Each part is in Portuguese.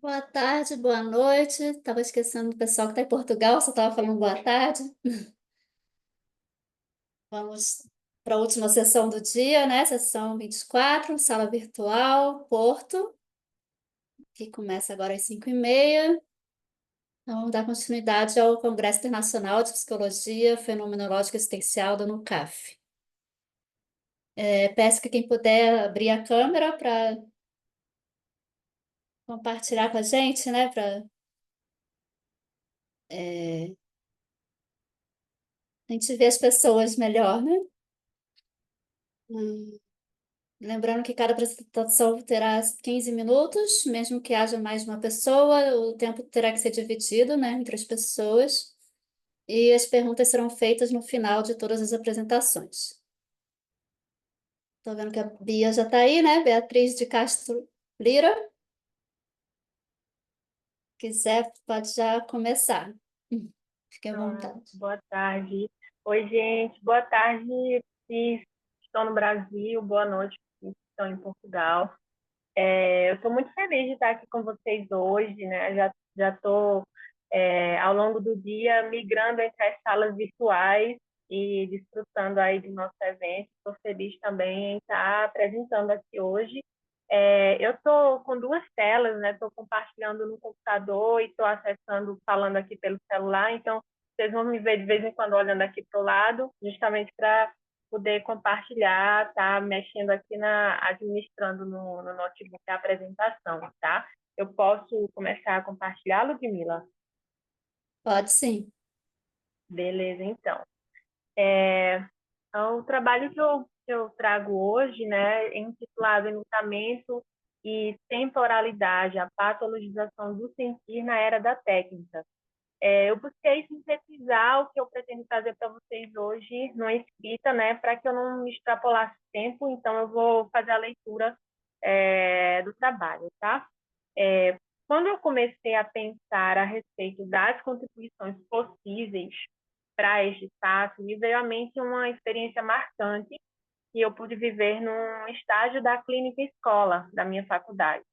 Boa tarde, boa noite. Estava esquecendo do pessoal que está em Portugal, só estava falando boa tarde. Vamos para a última sessão do dia, né? Sessão 24, sala virtual, Porto, que começa agora às 5h30. Então, vamos dar continuidade ao Congresso Internacional de Psicologia Fenomenológica Existencial da NUCAF. Peço que quem puder abrir a câmera para compartilhar com a gente, né? Para a gente ver as pessoas melhor, né? Hum. Lembrando que cada apresentação terá 15 minutos, mesmo que haja mais de uma pessoa, o tempo terá que ser dividido, né, entre as pessoas, e as perguntas serão feitas no final de todas as apresentações. Estou vendo que a Bia já está aí, né? Beatriz de Castro Lira. Quiser, pode já começar. Fique à vontade. Boa tarde. Oi, gente. Boa tarde se estão no Brasil. Boa noite se estão em Portugal. Eu estou muito feliz de estar aqui com vocês hoje, né? Já estou, ao longo do dia, migrando entre as salas virtuais e desfrutando aí do nosso evento. Estou feliz também em estar apresentando aqui hoje. Eu estou com duas telas, né? Estou compartilhando no computador e estou acessando, falando aqui pelo celular. Então, vocês vão me ver de vez em quando olhando aqui para o lado, justamente para poder compartilhar, tá? Mexendo aqui administrando no notebook a apresentação, tá? Eu posso começar a compartilhar, Ludmila? Pode sim. Beleza, então. É, o trabalho que eu trago hoje, né, é intitulado Enlutamento e Temporalidade, a patologização do sentir na era da técnica. Eu busquei sintetizar o que eu pretendo fazer para vocês hoje numa escrita, né, para que eu não me extrapolasse tempo, então eu vou fazer a leitura do trabalho, tá? É, Quando eu comecei a pensar a respeito das contribuições possíveis para este espaço, me veio à mente uma experiência marcante que eu pude viver num estágio da clínica escola da minha faculdade.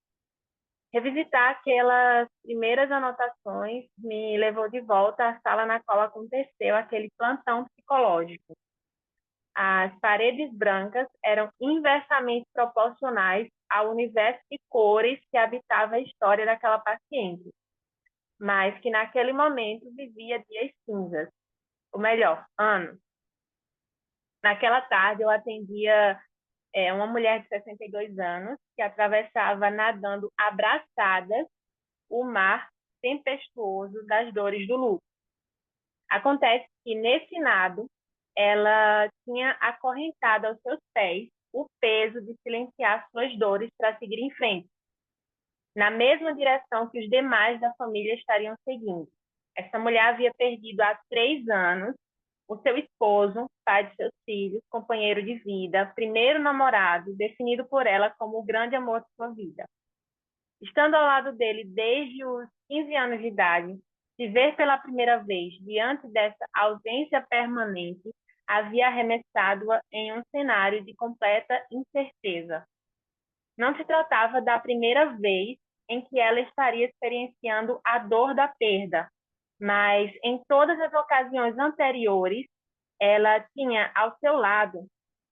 Revisitar aquelas primeiras anotações me levou de volta à sala na qual aconteceu aquele plantão psicológico. As paredes brancas eram inversamente proporcionais ao universo de cores que habitava a história daquela paciente, mas que naquele momento vivia dias cinzas, ou melhor, anos. Naquela tarde eu atendia uma mulher de 62 anos que atravessava nadando abraçadas o mar tempestuoso das dores do luto. Acontece que nesse nado ela tinha acorrentado aos seus pés o peso de silenciar suas dores para seguir em frente, na mesma direção que os demais da família estariam seguindo. Essa mulher havia perdido há 3 anos o seu esposo, pai de seus filhos, companheiro de vida, primeiro namorado, definido por ela como o grande amor de sua vida. Estando ao lado dele desde os 15 anos de idade, se ver pela primeira vez diante dessa ausência permanente havia arremessado-a em um cenário de completa incerteza. Não se tratava da primeira vez em que ela estaria experienciando a dor da perda, mas em todas as ocasiões anteriores, ela tinha ao seu lado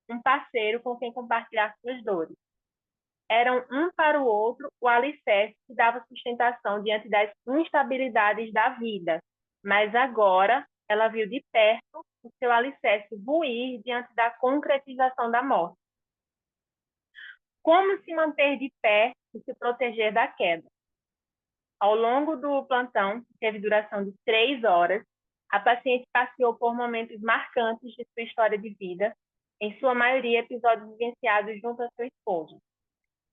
um parceiro com quem compartilhar suas dores. Eram um para o outro o alicerce que dava sustentação diante das instabilidades da vida, mas agora ela viu de perto o seu alicerce ruir diante da concretização da morte. Como se manter de pé e se proteger da queda? Ao longo do plantão, que teve duração de 3 horas, a paciente passeou por momentos marcantes de sua história de vida, em sua maioria episódios vivenciados junto a seu esposo.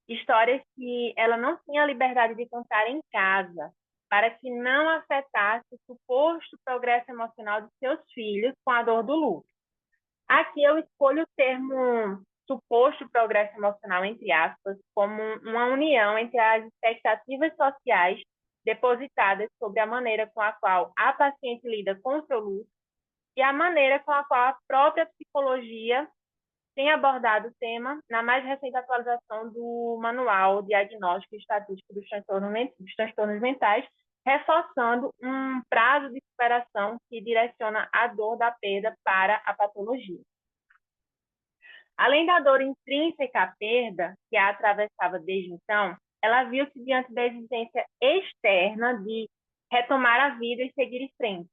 Histórias que ela não tinha liberdade de contar em casa, para que não afetasse o suposto progresso emocional de seus filhos com a dor do luto. Aqui eu escolho o termo suposto progresso emocional, entre aspas, como uma união entre as expectativas sociais depositadas sobre a maneira com a qual a paciente lida com o seu luto e a maneira com a qual a própria psicologia tem abordado o tema na mais recente atualização do Manual Diagnóstico e Estatístico dos Transtornos Mentais, reforçando um prazo de superação que direciona a dor da perda para a patologia. Além da dor intrínseca à perda, que a atravessava desde então, ela viu-se diante da exigência externa de retomar a vida e seguir em frente.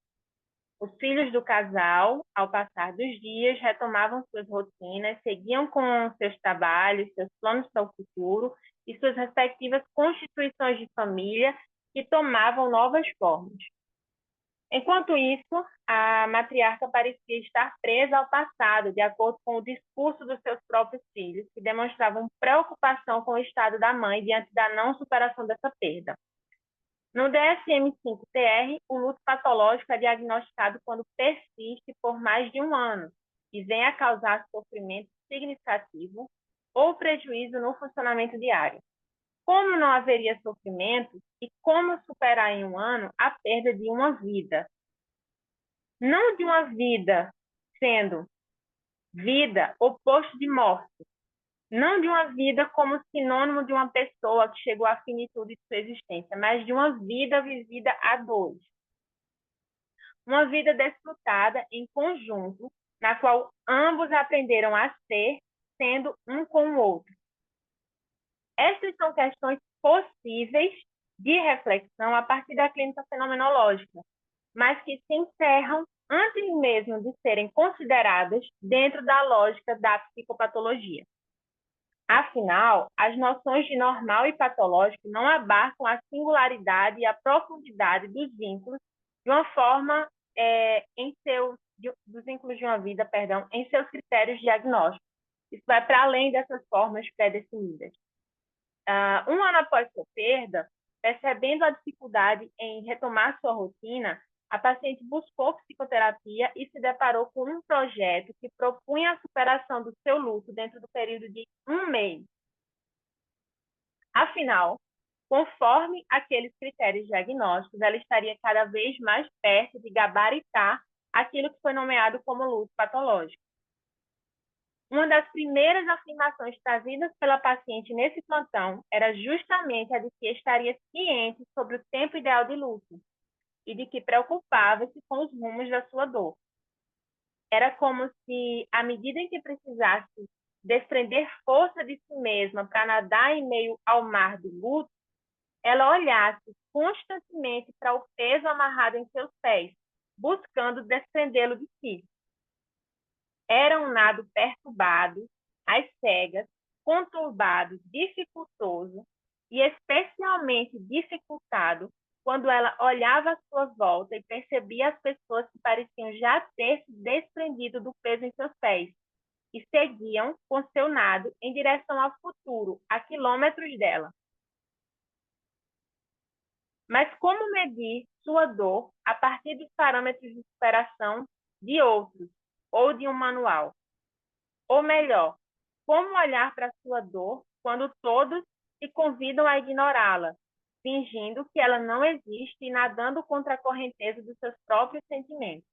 Os filhos do casal, ao passar dos dias, retomavam suas rotinas, seguiam com seus trabalhos, seus planos para o futuro e suas respectivas constituições de família que tomavam novas formas. Enquanto isso, a matriarca parecia estar presa ao passado, de acordo com o discurso dos seus próprios filhos, que demonstravam preocupação com o estado da mãe diante da não superação dessa perda. No DSM-5-TR, o luto patológico é diagnosticado quando persiste por mais de um ano e vem a causar sofrimento significativo ou prejuízo no funcionamento diário. Como não haveria sofrimento e como superar em um ano a perda de uma vida? Não de uma vida sendo vida oposto de morte, não de uma vida como sinônimo de uma pessoa que chegou à finitude de sua existência, mas de uma vida vivida a dois. Uma vida desfrutada em conjunto, na qual ambos aprenderam a ser, sendo um com o outro. Essas são questões possíveis de reflexão a partir da clínica fenomenológica, mas que se encerram antes mesmo de serem consideradas dentro da lógica da psicopatologia. Afinal, as noções de normal e patológico não abarcam a singularidade e a profundidade dos vínculos de uma forma dos vínculos de uma vida, em seus critérios diagnósticos. Isso vai para além dessas formas pré-definidas. Um ano após sua perda, percebendo a dificuldade em retomar sua rotina, a paciente buscou psicoterapia e se deparou com um projeto que propunha a superação do seu luto dentro do período de 1 mês. Afinal, conforme aqueles critérios diagnósticos, ela estaria cada vez mais perto de gabaritar aquilo que foi nomeado como luto patológico. Uma das primeiras afirmações trazidas pela paciente nesse plantão era justamente a de que estaria ciente sobre o tempo ideal de luto e de que preocupava-se com os rumos da sua dor. Era como se, à medida em que precisasse desprender força de si mesma para nadar em meio ao mar do luto, ela olhasse constantemente para o peso amarrado em seus pés, buscando desprendê-lo de si. Era um nado perturbado, às cegas, conturbado, dificultoso e especialmente dificultado quando ela olhava à sua volta e percebia as pessoas que pareciam já ter se desprendido do peso em seus pés e seguiam com seu nado em direção ao futuro, a quilômetros dela. Mas como medir sua dor a partir dos parâmetros de superação de outros ou de um manual? Ou melhor, como olhar para sua dor quando todos se convidam a ignorá-la, fingindo que ela não existe e nadando contra a correnteza dos seus próprios sentimentos?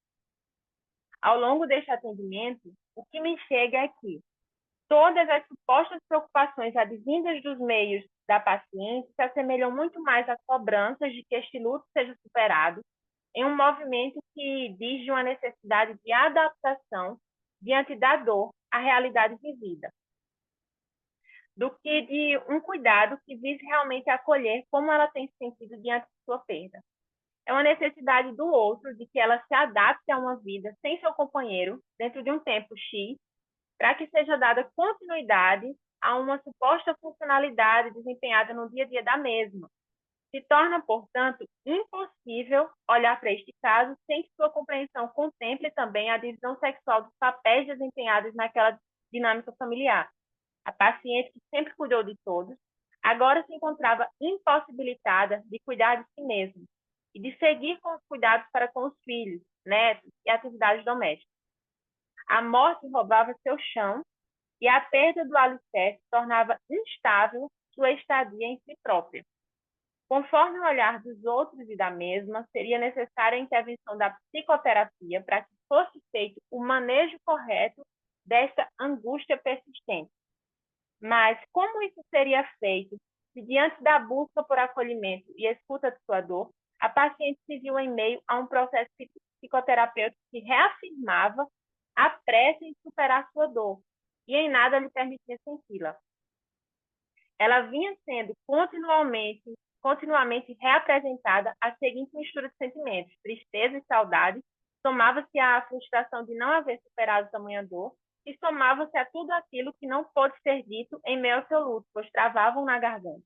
Ao longo deste atendimento, o que me chega é que todas as supostas preocupações advindas dos meios da paciente se assemelham muito mais a cobranças de que este luto seja superado, em um movimento que diz de uma necessidade de adaptação diante da dor à realidade vivida, do que de um cuidado que vise realmente acolher como ela tem se sentido diante de sua perda. É uma necessidade do outro de que ela se adapte a uma vida sem seu companheiro dentro de um tempo X, para que seja dada continuidade a uma suposta funcionalidade desempenhada no dia a dia da mesma. Se torna, portanto, impossível olhar para este caso sem que sua compreensão contemple também a divisão sexual dos papéis desempenhados naquela dinâmica familiar. A paciente, que sempre cuidou de todos, agora se encontrava impossibilitada de cuidar de si mesma e de seguir com os cuidados para com os filhos, netos e atividades domésticas. A morte roubava seu chão e a perda do alicerce tornava instável sua estadia em si própria. Conforme o olhar dos outros e da mesma, seria necessária a intervenção da psicoterapia para que fosse feito o manejo correto desta angústia persistente. Mas como isso seria feito se, diante da busca por acolhimento e escuta de sua dor, a paciente se viu em meio a um processo psicoterapêutico que reafirmava a pressa em superar sua dor e em nada lhe permitia senti-la? Ela vinha sendo continuamente reapresentada a seguinte mistura de sentimentos: tristeza e saudade. Somava-se à frustração de não haver superado tamanha dor e somava-se a tudo aquilo que não pôde ser dito em meio ao seu luto, pois travavam na garganta.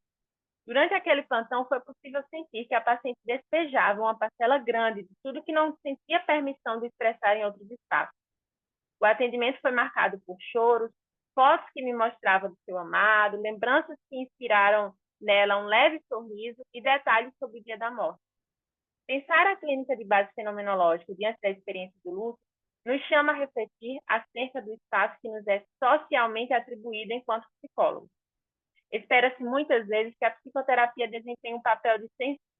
Durante aquele plantão, foi possível sentir que a paciente despejava uma parcela grande de tudo que não sentia permissão de expressar em outros espaços. O atendimento foi marcado por choros, fotos que me mostravam do seu amado, lembranças que inspiraram nela um leve sorriso e detalhes sobre o dia da morte. Pensar a clínica de base fenomenológica diante da experiência do luto nos chama a refletir acerca do espaço que nos é socialmente atribuído enquanto psicólogos. Espera-se muitas vezes que a psicoterapia desempenhe um papel de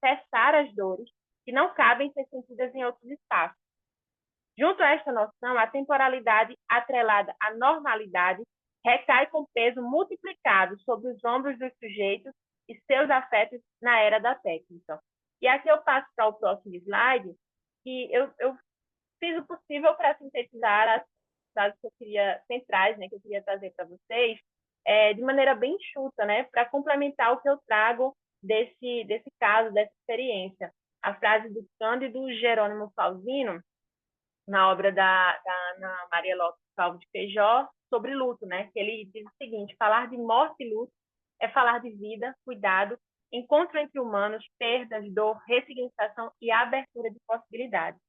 cessar as dores que não cabem ser sentidas em outros espaços. Junto a esta noção, a temporalidade atrelada à normalidade recai com peso multiplicado sobre os ombros dos sujeitos e seus afetos na era da técnica. E aqui eu passo para o próximo slide, que eu fiz o possível para sintetizar as dados que eu queria, centrais, né, que eu queria trazer para vocês, de maneira bem enxuta, né, para complementar o que eu trago desse caso, dessa experiência. A frase do Cândido Jerônimo Falzino, na obra da Ana Maria Lopes Calvo de Feijó, sobre luto, né? Que ele diz o seguinte: falar de morte e luto é falar de vida, cuidado, encontro entre humanos, perdas, dor, ressignificação e abertura de possibilidades.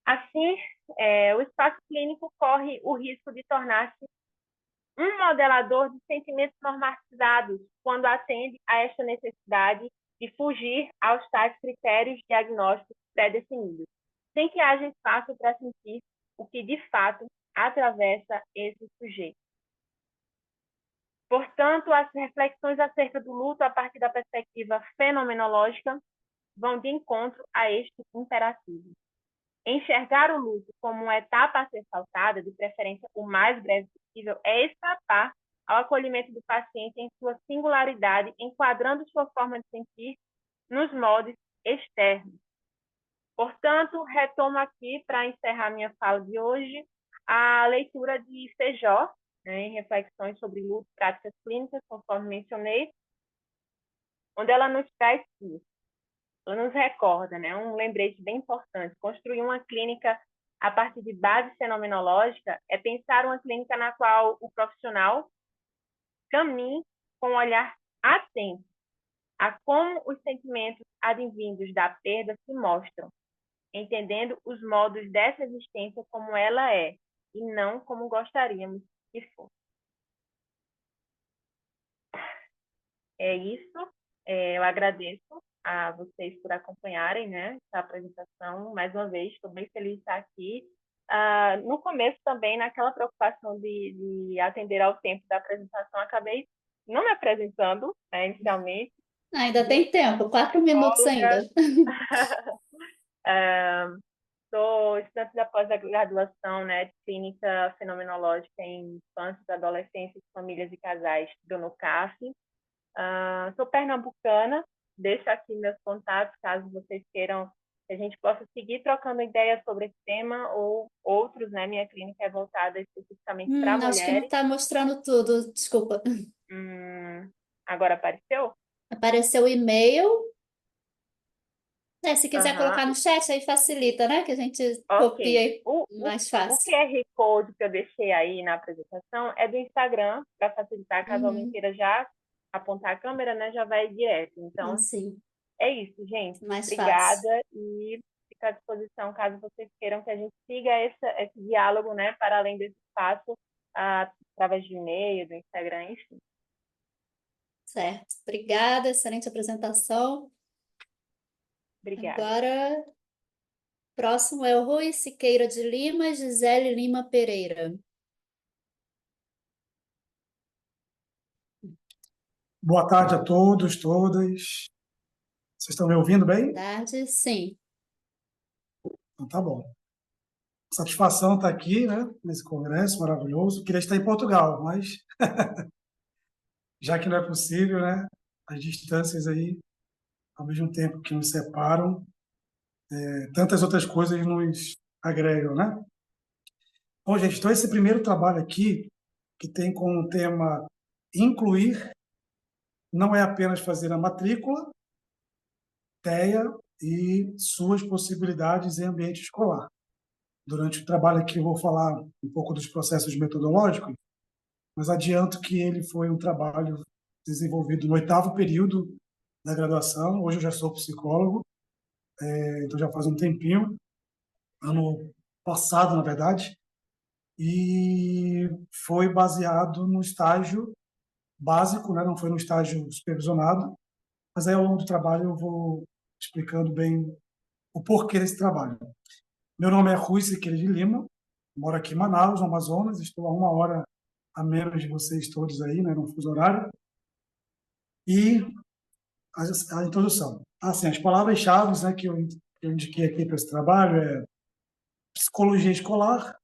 Assim, o espaço clínico corre o risco de tornar-se um modelador de sentimentos normatizados quando atende a esta necessidade de fugir aos tais critérios diagnósticos pré-definidos, sem que haja espaço para sentir o que, de fato, atravessa esse sujeito. Portanto, as reflexões acerca do luto a partir da perspectiva fenomenológica vão de encontro a este imperativo. Enxergar o luto como uma etapa a ser saltada, de preferência o mais breve possível, é escapar ao acolhimento do paciente em sua singularidade, enquadrando sua forma de sentir nos moldes externos. Portanto, retomo aqui, para encerrar minha fala de hoje, a leitura de Feijó, né, em Reflexões sobre Luto, Práticas Clínicas, conforme mencionei, onde ela nos traz isso. Ela nos recorda, né, um lembrete bem importante: construir uma clínica a partir de base fenomenológica é pensar uma clínica na qual o profissional caminhe com um olhar atento a como os sentimentos advindos da perda se mostram, entendendo os modos dessa existência como ela é, e não como gostaríamos que fosse. É isso. Eu agradeço a vocês por acompanharem, né, essa apresentação. Mais uma vez, estou bem feliz de estar aqui. No começo também, naquela preocupação de atender ao tempo da apresentação, acabei não me apresentando, né, inicialmente. Ainda tem tempo, 4 minutos ainda. Sou estudante da pós-graduação, né, de Clínica Fenomenológica em Infância, Adolescência, Famílias e Casais do NUCAF. Sou pernambucana, deixo aqui meus contatos, caso vocês queiram que a gente possa seguir trocando ideias sobre esse tema ou outros, né? Minha clínica é voltada especificamente para Acho que não mulheres. está mostrando tudo, desculpa. Agora apareceu? Apareceu o e-mail. Se quiser Uhum. colocar no chat, aí facilita, né? Que a gente Ok. copia mais O fácil. QR Code que eu deixei aí na apresentação é do Instagram, para facilitar, caso alguém queira já apontar a câmera, né? Já vai direto. Então, Sim, é isso, gente. mais fácil. Obrigada e fico à disposição caso vocês queiram que a gente siga esse diálogo, né? Para além desse espaço, através de e-mail, do Instagram, enfim. Certo. Obrigada, excelente apresentação. Obrigada. Agora, próximo é o Rui Siqueira de Lima e Gisele Lima Pereira. Boa tarde a todos, todas. Vocês estão me ouvindo bem? Boa tarde, sim. Então tá bom. Satisfação estar aqui, né, nesse congresso maravilhoso. Queria estar em Portugal, mas já que não é possível, né, as distâncias aí, ao mesmo tempo que nos separam, tantas outras coisas nos agregam, né? Bom, gente, então esse primeiro trabalho aqui, que tem como tema incluir, não é apenas fazer a matrícula, TEA e suas possibilidades em ambiente escolar. Durante o trabalho aqui eu vou falar um pouco dos processos metodológicos, mas adianto que ele foi um trabalho desenvolvido no 8º período da graduação. Hoje eu já sou psicólogo, então já faz um tempinho, ano passado, na verdade, e foi baseado no estágio básico, né? Não foi no estágio supervisionado, mas aí ao longo do trabalho eu vou explicando bem o porquê desse trabalho. Meu nome é Rui Siqueira de Lima, moro aqui em Manaus, no Amazonas, estou a 1 hora a menos de vocês todos aí, né, no fuso horário. E a introdução. Assim, as palavras-chave, né, que eu indiquei aqui para esse trabalho é psicologia escolar,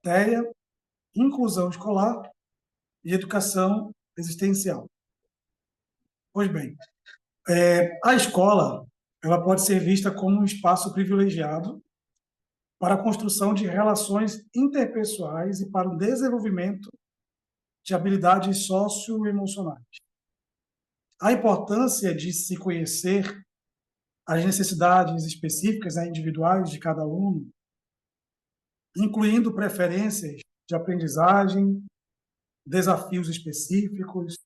TEA, inclusão escolar e educação existencial. Pois bem, a escola ela pode ser vista como um espaço privilegiado para a construção de relações interpessoais e para o desenvolvimento de habilidades socioemocionais. A importância de se conhecer as necessidades específicas, né, individuais de cada aluno, incluindo preferências de aprendizagem, desafios específicos,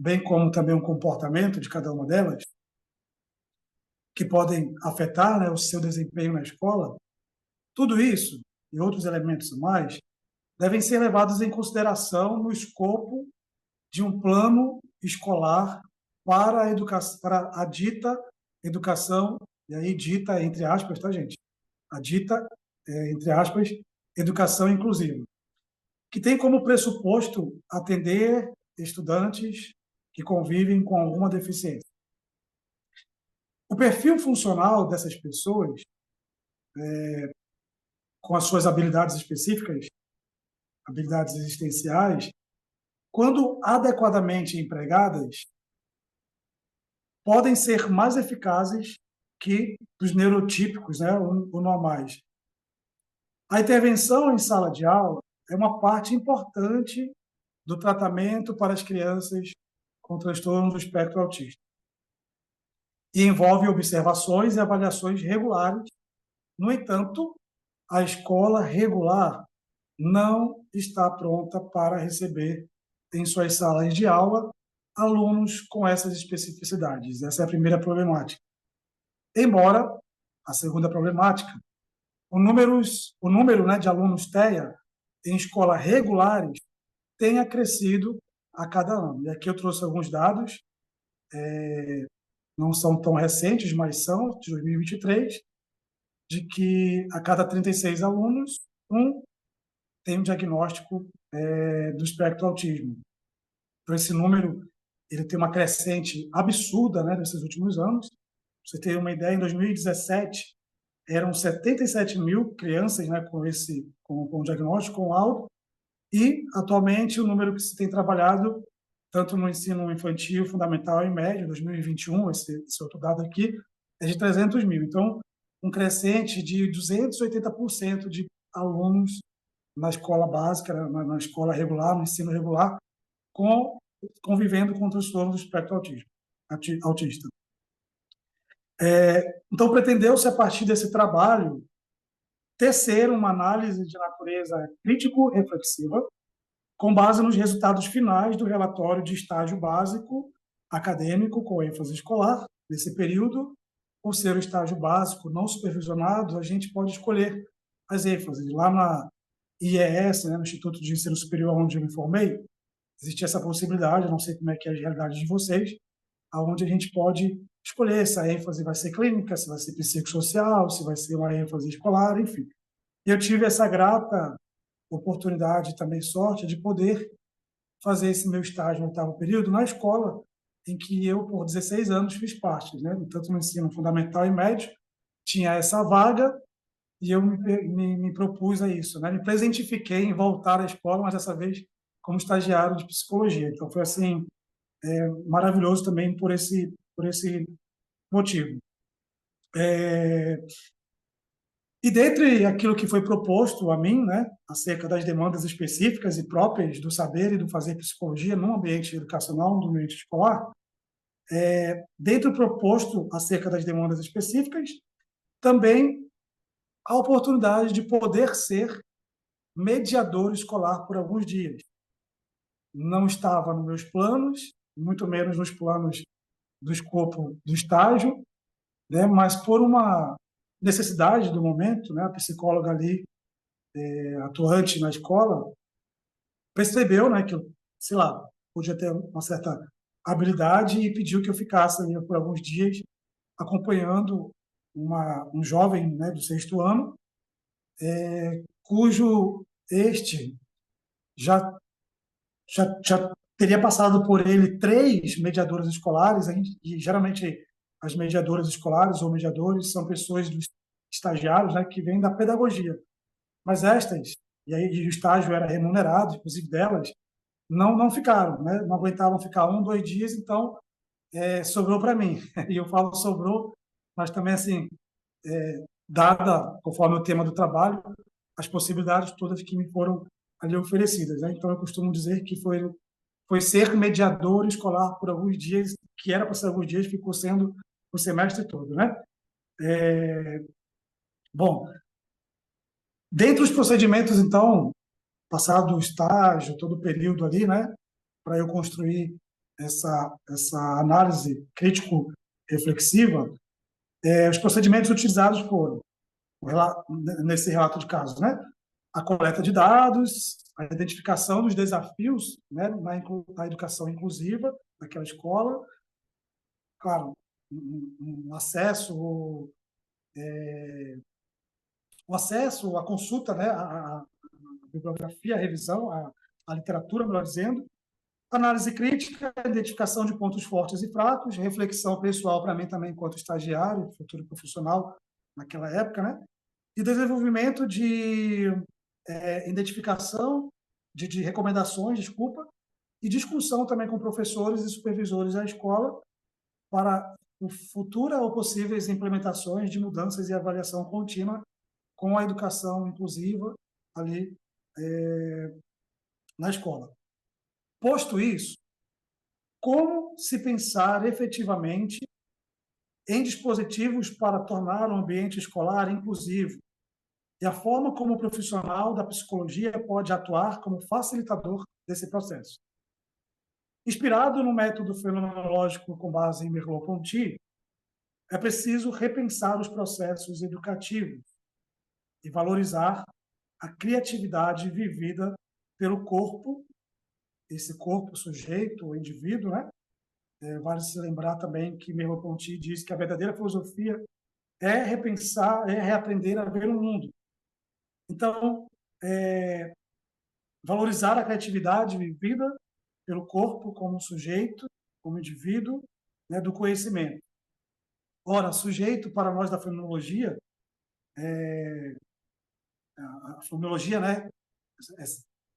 bem como também o comportamento de cada uma delas, que podem afetar, né, o seu desempenho na escola. Tudo isso e outros elementos a mais devem ser levados em consideração no escopo de um plano escolar para a educação, para a dita educação, e aí dita entre aspas, tá, gente? A dita, entre aspas, educação inclusiva, que tem como pressuposto atender estudantes que convivem com alguma deficiência. O perfil funcional dessas pessoas, com as suas habilidades específicas, habilidades existenciais, quando adequadamente empregadas, podem ser mais eficazes que os neurotípicos, né, ou normais. A intervenção em sala de aula é uma parte importante do tratamento para as crianças com transtorno do espectro autista e envolve observações e avaliações regulares. No entanto, a escola regular não está pronta para receber em suas salas de aula alunos com essas especificidades. Essa é a primeira problemática. Embora, a segunda problemática, o número, né, de alunos TEA em escolas regulares tenha crescido a cada ano. E aqui eu trouxe alguns dados, não são tão recentes, mas são de 2023, de que a cada 36 alunos, um tem um diagnóstico do espectro autismo. Então, esse número ele tem uma crescente absurda, né, nesses últimos anos. Pra você ter uma ideia, em 2017, eram 77 mil crianças, né, com diagnóstico, com laudo, e, atualmente, o número que se tem trabalhado, tanto no ensino infantil, fundamental e médio, 2021, esse outro dado aqui, é de 300 mil. Então, um crescente de 280% de alunos na escola básica, na escola regular, no ensino regular, convivendo com transtorno do espectro autista. Então, pretendeu-se, a partir desse trabalho, tecer uma análise de natureza crítico-reflexiva, com base nos resultados finais do relatório de estágio básico acadêmico com ênfase escolar. Nesse período, por ser o estágio básico não supervisionado, a gente pode escolher as ênfases. Lá na IES, né, no Instituto de Ensino Superior, onde eu me formei, existe essa possibilidade, eu não sei como é que é a realidade de vocês, aonde a gente pode escolher se a ênfase vai ser clínica, se vai ser psicossocial, se vai ser uma ênfase escolar, enfim. E eu tive essa grata oportunidade, também sorte, de poder fazer esse meu estágio no 8º período na escola em que eu, por 16 anos, fiz parte, né? Tanto no ensino fundamental e médio, tinha essa vaga, e eu me propus a isso, né? Me presentifiquei em voltar à escola, mas dessa vez como estagiário de psicologia. Então foi assim maravilhoso também por esse motivo. E dentre aquilo que foi proposto a mim, né, acerca das demandas específicas e próprias do saber e do fazer psicologia no ambiente educacional, no ambiente escolar, dentro do proposto acerca das demandas específicas, também a oportunidade de poder ser mediador escolar por alguns dias. Não estava nos meus planos, muito menos nos planos do escopo do estágio, né, mas por uma necessidade do momento, né, a psicóloga ali, atuante na escola, percebeu, né, que eu, sei lá, podia ter uma certa habilidade e pediu que eu ficasse ali por alguns dias acompanhando um jovem, né, do sexto ano, cujo este já, já teria passado por ele 3 mediadoras escolares, e geralmente as mediadoras escolares ou mediadores são pessoas dos estagiários, né, que vêm da pedagogia. Mas estas, e aí o estágio era remunerado, inclusive delas, não ficaram, né? Não aguentavam ficar 2 dias, então sobrou para mim. E eu falo sobrou, mas também assim, dada, conforme o tema do trabalho, as possibilidades todas que me foram ali oferecidas, né? Então eu costumo dizer que foi ser mediador escolar por alguns dias, que era para ser alguns dias, ficou sendo o semestre todo, né? Bom, dentre os procedimentos, então, passado o estágio, todo o período ali, né, para eu construir essa análise crítico-reflexiva, os procedimentos utilizados foram, nesse relato de casos, né, a coleta de dados, a identificação dos desafios, né, na educação inclusiva daquela escola, claro, um acesso, o acesso, a consulta, né, a bibliografia, a revisão, a literatura, melhor dizendo, análise crítica, identificação de pontos fortes e fracos, reflexão pessoal para mim também enquanto estagiário, futuro profissional naquela época, né? E desenvolvimento de identificação, de recomendações, desculpa, e discussão também com professores e supervisores da escola para futura ou possíveis implementações de mudanças e avaliação contínua com a educação inclusiva ali na escola. Posto isso, como se pensar efetivamente em dispositivos para tornar o ambiente escolar inclusivo e a forma como o profissional da psicologia pode atuar como facilitador desse processo. Inspirado no método fenomenológico com base em Merleau-Ponty, é preciso repensar os processos educativos e valorizar a criatividade vivida pelo corpo, esse corpo sujeito, o indivíduo, né? Vale se lembrar também que Merleau-Ponty diz que a verdadeira filosofia é repensar, é reaprender a ver o mundo. Então, valorizar a criatividade vivida pelo corpo como sujeito, como indivíduo, né, do conhecimento. Ora, sujeito para nós da fenomenologia, a fenomenologia, né,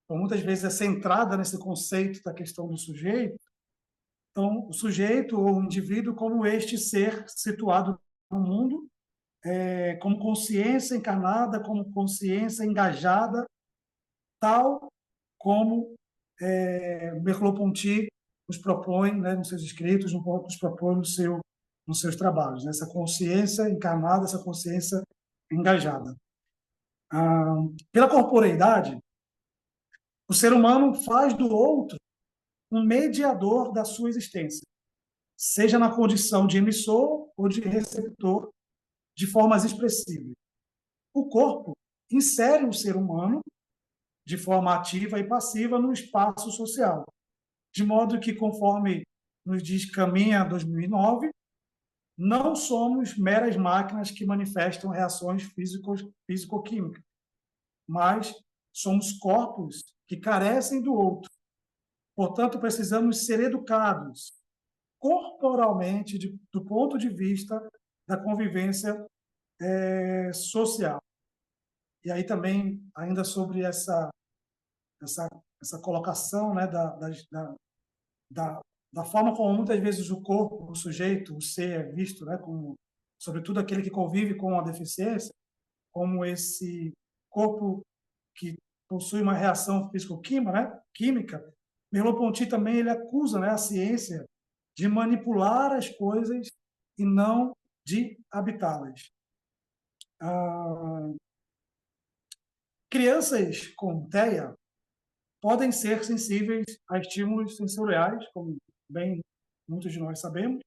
muitas vezes é centrada nesse conceito da questão do sujeito. Então, o sujeito ou o indivíduo como este ser situado no mundo, como consciência encarnada, como consciência engajada, tal como Merleau-Ponty nos propõe, né, nos seus escritos, nos propõe nos seus trabalhos, né, essa consciência encarnada, essa consciência engajada. Pela corporeidade, o ser humano faz do outro um mediador da sua existência, seja na condição de emissor ou de receptor, de formas expressivas. O corpo insere o ser humano de forma ativa e passiva no espaço social, de modo que, conforme nos diz Caminha 2009, não somos meras máquinas que manifestam reações físico-químicas, mas somos corpos que carecem do outro. Portanto, precisamos ser educados corporalmente do ponto de vista da convivência social. E aí também, ainda sobre essa, essa colocação, né, da, da forma como muitas vezes o corpo, o sujeito, o ser é visto, né, como, sobretudo aquele que convive com a deficiência, como esse corpo que possui uma reação físico-química, né, química. Merleau-Ponty também ele acusa, né, a ciência de manipular as coisas e não de habitá-las. Ah, crianças com TEA podem ser sensíveis a estímulos sensoriais, como bem muitos de nós sabemos,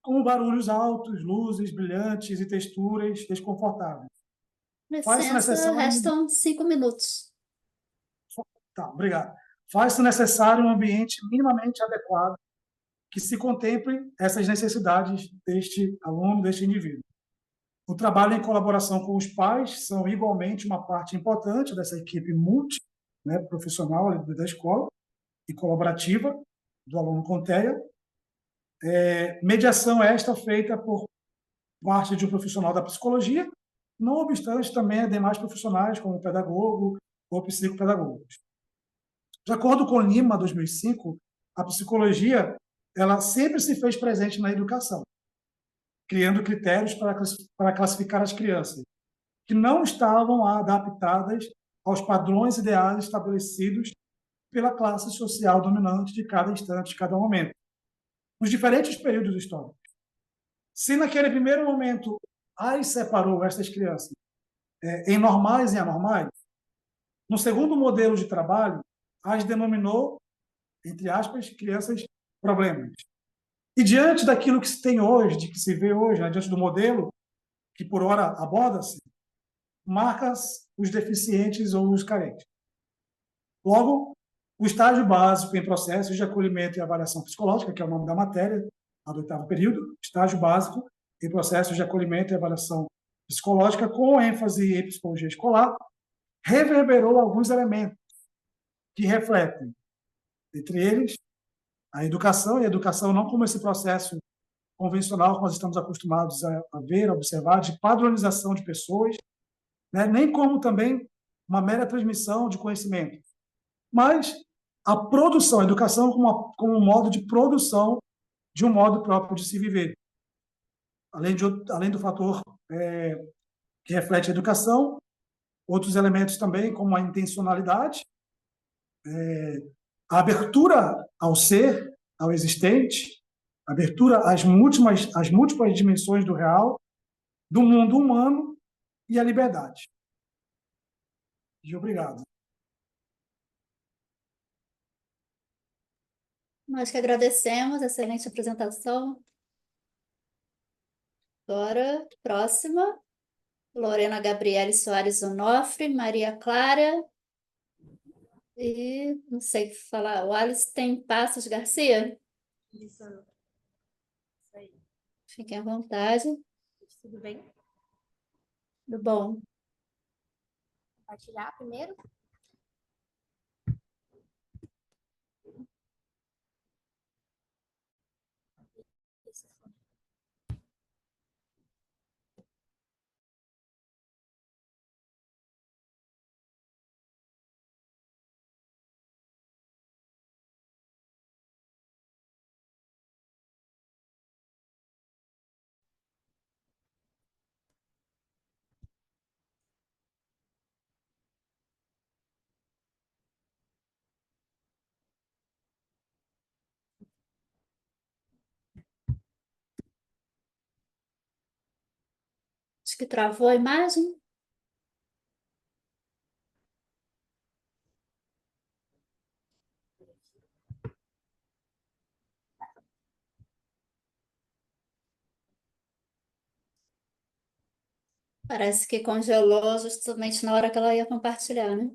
como barulhos altos, luzes brilhantes e texturas desconfortáveis. Faz-se Licença, necessário. restam 5 minutos. Tá, obrigado. Faz-se necessário um ambiente minimamente adequado que se contemple essas necessidades deste aluno, deste indivíduo. O trabalho em colaboração com os pais são igualmente uma parte importante dessa equipe multi, né, profissional da escola e colaborativa do aluno com TEA. Mediação esta feita por parte de um profissional da psicologia, não obstante também demais profissionais como pedagogo ou psicopedagogos. De acordo com Lima, 2005, a psicologia ela sempre se fez presente na educação, criando critérios para classificar as crianças, que não estavam adaptadas aos padrões ideais estabelecidos pela classe social dominante de cada instante, de cada momento, nos diferentes períodos históricos. Se naquele primeiro momento as separou essas crianças em normais e anormais, no segundo modelo de trabalho as denominou, entre aspas, crianças problemas. E diante daquilo que se tem hoje, de que se vê hoje, né, diante do modelo que por hora aborda-se, marca os deficientes ou os carentes. Logo, o estágio básico em processos de acolhimento e avaliação psicológica, que é o nome da matéria, a do 8º período, estágio básico em processos de acolhimento e avaliação psicológica, com ênfase em psicologia escolar, reverberou alguns elementos que refletem, entre eles, a educação, e a educação não como esse processo convencional que nós estamos acostumados a ver, a observar, de padronização de pessoas, né? Nem como também uma mera transmissão de conhecimento, mas a produção, a educação como um modo de produção de um modo próprio de se viver. Além do fator que reflete a educação, outros elementos também, como a intencionalidade, a abertura ao ser, ao existente, a abertura às múltiplas dimensões do real, do mundo humano e a liberdade. E obrigado. Nós que agradecemos, excelente apresentação. Agora, próxima, Lorena Gabriele Soares Onofre, Maria Clara e, não sei o que falar, o Alice tem Passos Garcia. Isso. Isso aí. Fiquem à vontade. Tudo bem? Tudo bom. Compartilhar primeiro? Acho que travou a imagem. Parece que congelou justamente na hora que ela ia compartilhar, né?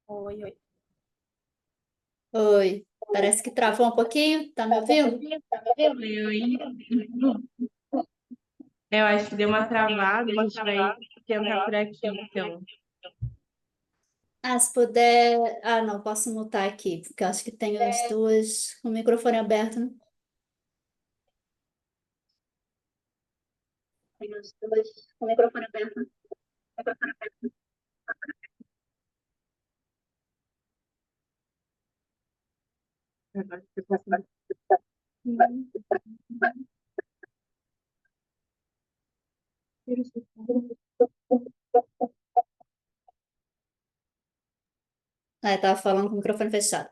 Oi, oi. Oi. Parece que travou um pouquinho. Tá me ouvindo? Eu acho que deu uma travada, a gente vai tentar por aqui, então. Ah, se puder. Ah, não, posso mutar aqui, porque eu acho que tenho as duas com o microfone aberto, né? Tenho as duas com o microfone aberto. Uhum. Ah, eu tava falando com o microfone fechado.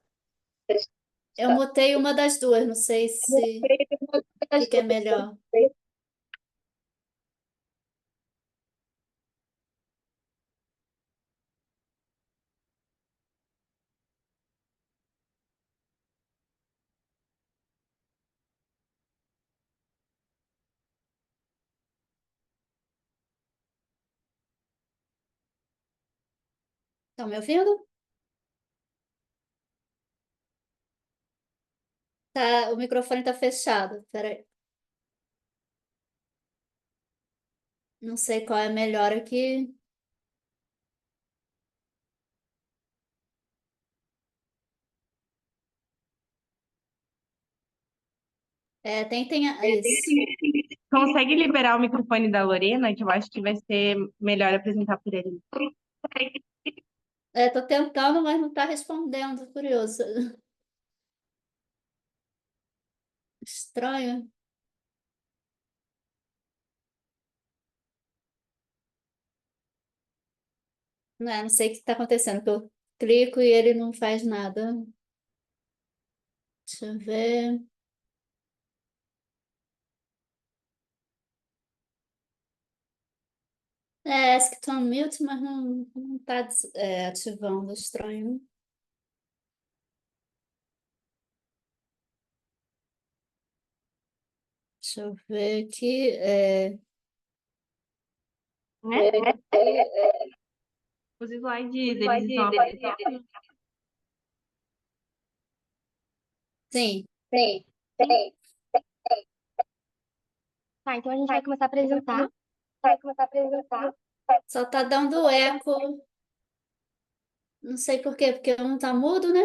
Eu mutei uma das duas, não sei se o que que é melhor. Estão me ouvindo? Tá, o microfone tá fechado. Peraí. Não sei qual é melhor aqui. É, tentem isso. Consegue liberar o microfone da Lorena, que eu acho que vai ser melhor apresentar por ele. É, tô tentando, mas não tá respondendo. Curioso. Estranho. Não sei o que tá acontecendo, porque eu clico e ele não faz nada. Deixa eu ver. É, acho que tô on mute, mas não tá ativando. Estranho. Deixa eu ver aqui. Né? Os slides, eles estão aparecendo. Sim, Tá, então a gente vai começar a apresentar. só tá dando eco. Não sei por quê, porque um tá mudo, né?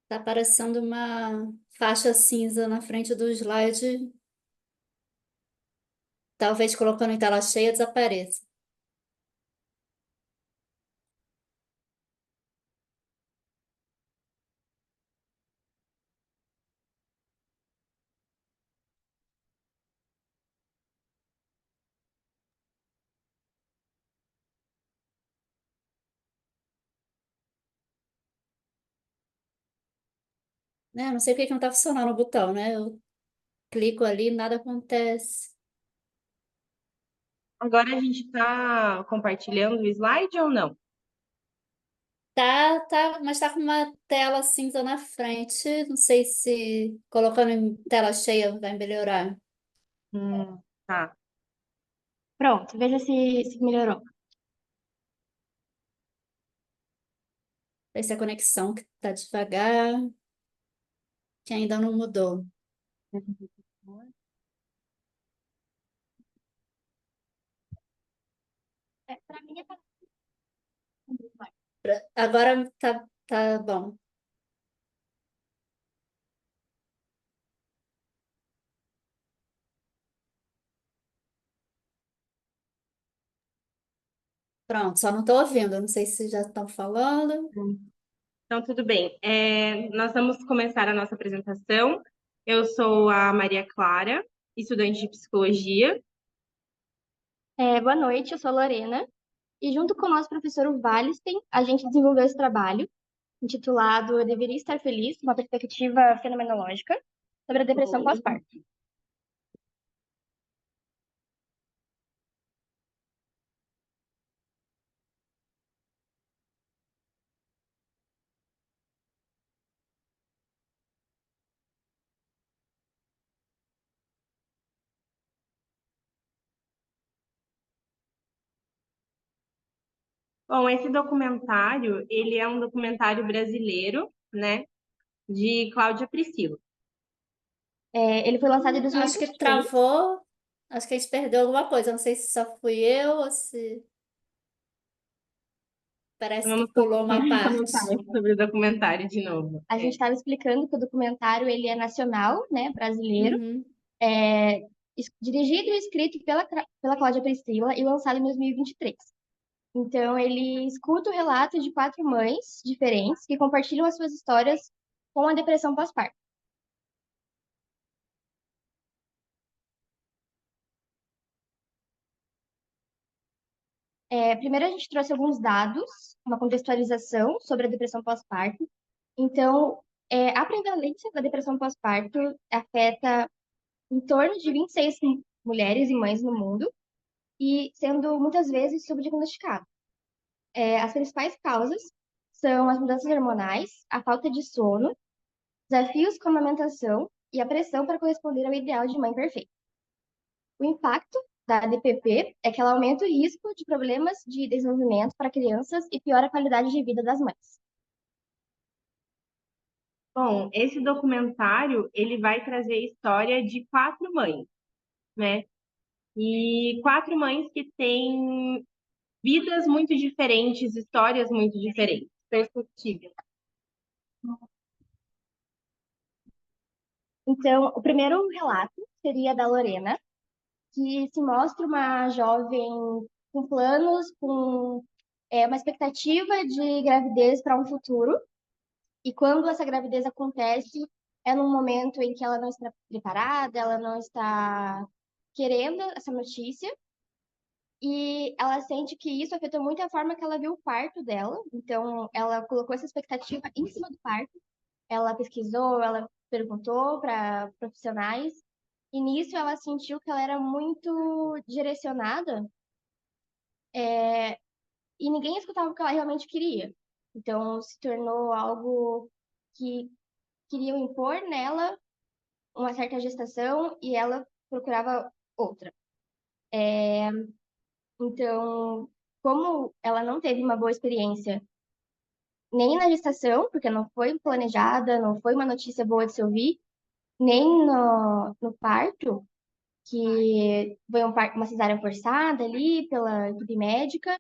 Tá aparecendo uma faixa cinza na frente do slide. Talvez colocando em tela cheia desapareça. Né? Não sei por que que não tá funcionando o botão, né? Eu clico ali, nada acontece. Agora a gente está compartilhando o slide ou não? Tá, mas tá com uma tela cinza na frente. Não sei se colocando em tela cheia vai melhorar. Tá. Pronto, veja se melhorou. Ver se a conexão que tá devagar, que ainda não mudou. É, pra mim é Agora tá bom. Pronto, só não tô ouvindo. Não sei se já estão falando. Então, tudo bem. Nós vamos começar a nossa apresentação. Eu sou a Maria Clara, estudante de psicologia. Boa noite, eu sou a Lorena. E junto com o nosso professor o Wallenstein, a gente desenvolveu esse trabalho, intitulado Eu Deveria Estar Feliz, uma perspectiva fenomenológica sobre a depressão pós-parto. Bom, esse documentário, ele é um documentário brasileiro, né? de Cláudia Priscila. Ele foi lançado em Acho que 2023. travou, acho que a gente perdeu alguma coisa. Não sei se só fui eu ou se parece que Vamos pulou uma parte. comentar sobre o documentário de novo. A gente estava explicando que o documentário ele é nacional, né, brasileiro, Uhum. dirigido e escrito pela Cláudia Priscila e lançado em 2023. Então, ele escuta o relato de 4 mães diferentes que compartilham as suas histórias com a depressão pós-parto. Primeiro, a gente trouxe alguns dados, uma contextualização sobre a depressão pós-parto. Então, a prevalência da depressão pós-parto afeta em torno de 26 mulheres e mães no mundo, e sendo muitas vezes subdiagnosticado. As principais causas são as mudanças hormonais, a falta de sono, desafios com a amamentação e a pressão para corresponder ao ideal de mãe perfeita. O impacto da DPP é que ela aumenta o risco de problemas de desenvolvimento para crianças e piora a qualidade de vida das mães. Bom, esse documentário, ele vai trazer a história de 4 mães, né? E 4 mães que têm vidas muito diferentes, histórias muito diferentes, perspectivas. Então, o primeiro relato seria da Lorena, que se mostra uma jovem com planos, com uma expectativa de gravidez para um futuro. E quando essa gravidez acontece, é num momento em que ela não está preparada, ela não está querendo essa notícia. E ela sente que isso afetou muito a forma que ela viu o parto dela. Então, ela colocou essa expectativa em cima do parto. Ela pesquisou, ela perguntou para profissionais. E nisso ela sentiu que ela era muito direcionada, e ninguém escutava o que ela realmente queria. Então, se tornou algo que queriam impor nela uma certa gestação e ela procurava outra. Então, como ela não teve uma boa experiência nem na gestação, porque não foi planejada, não foi uma notícia boa de se ouvir, nem no parto, que foi uma cesárea forçada ali pela equipe médica.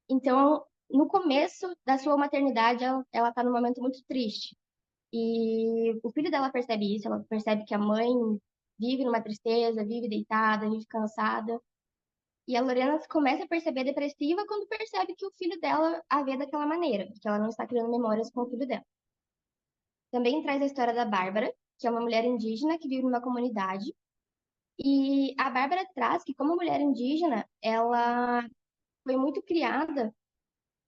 Então, no começo da sua maternidade, ela tá num momento muito triste. E o filho dela percebe isso, ela percebe que a mãe vive numa tristeza, vive deitada, vive cansada. E a Lorena começa a perceber depressiva quando percebe que o filho dela a vê daquela maneira, que ela não está criando memórias com o filho dela. Também traz a história da Bárbara, que é uma mulher indígena que vive numa comunidade. E a Bárbara traz que, como mulher indígena, ela foi muito criada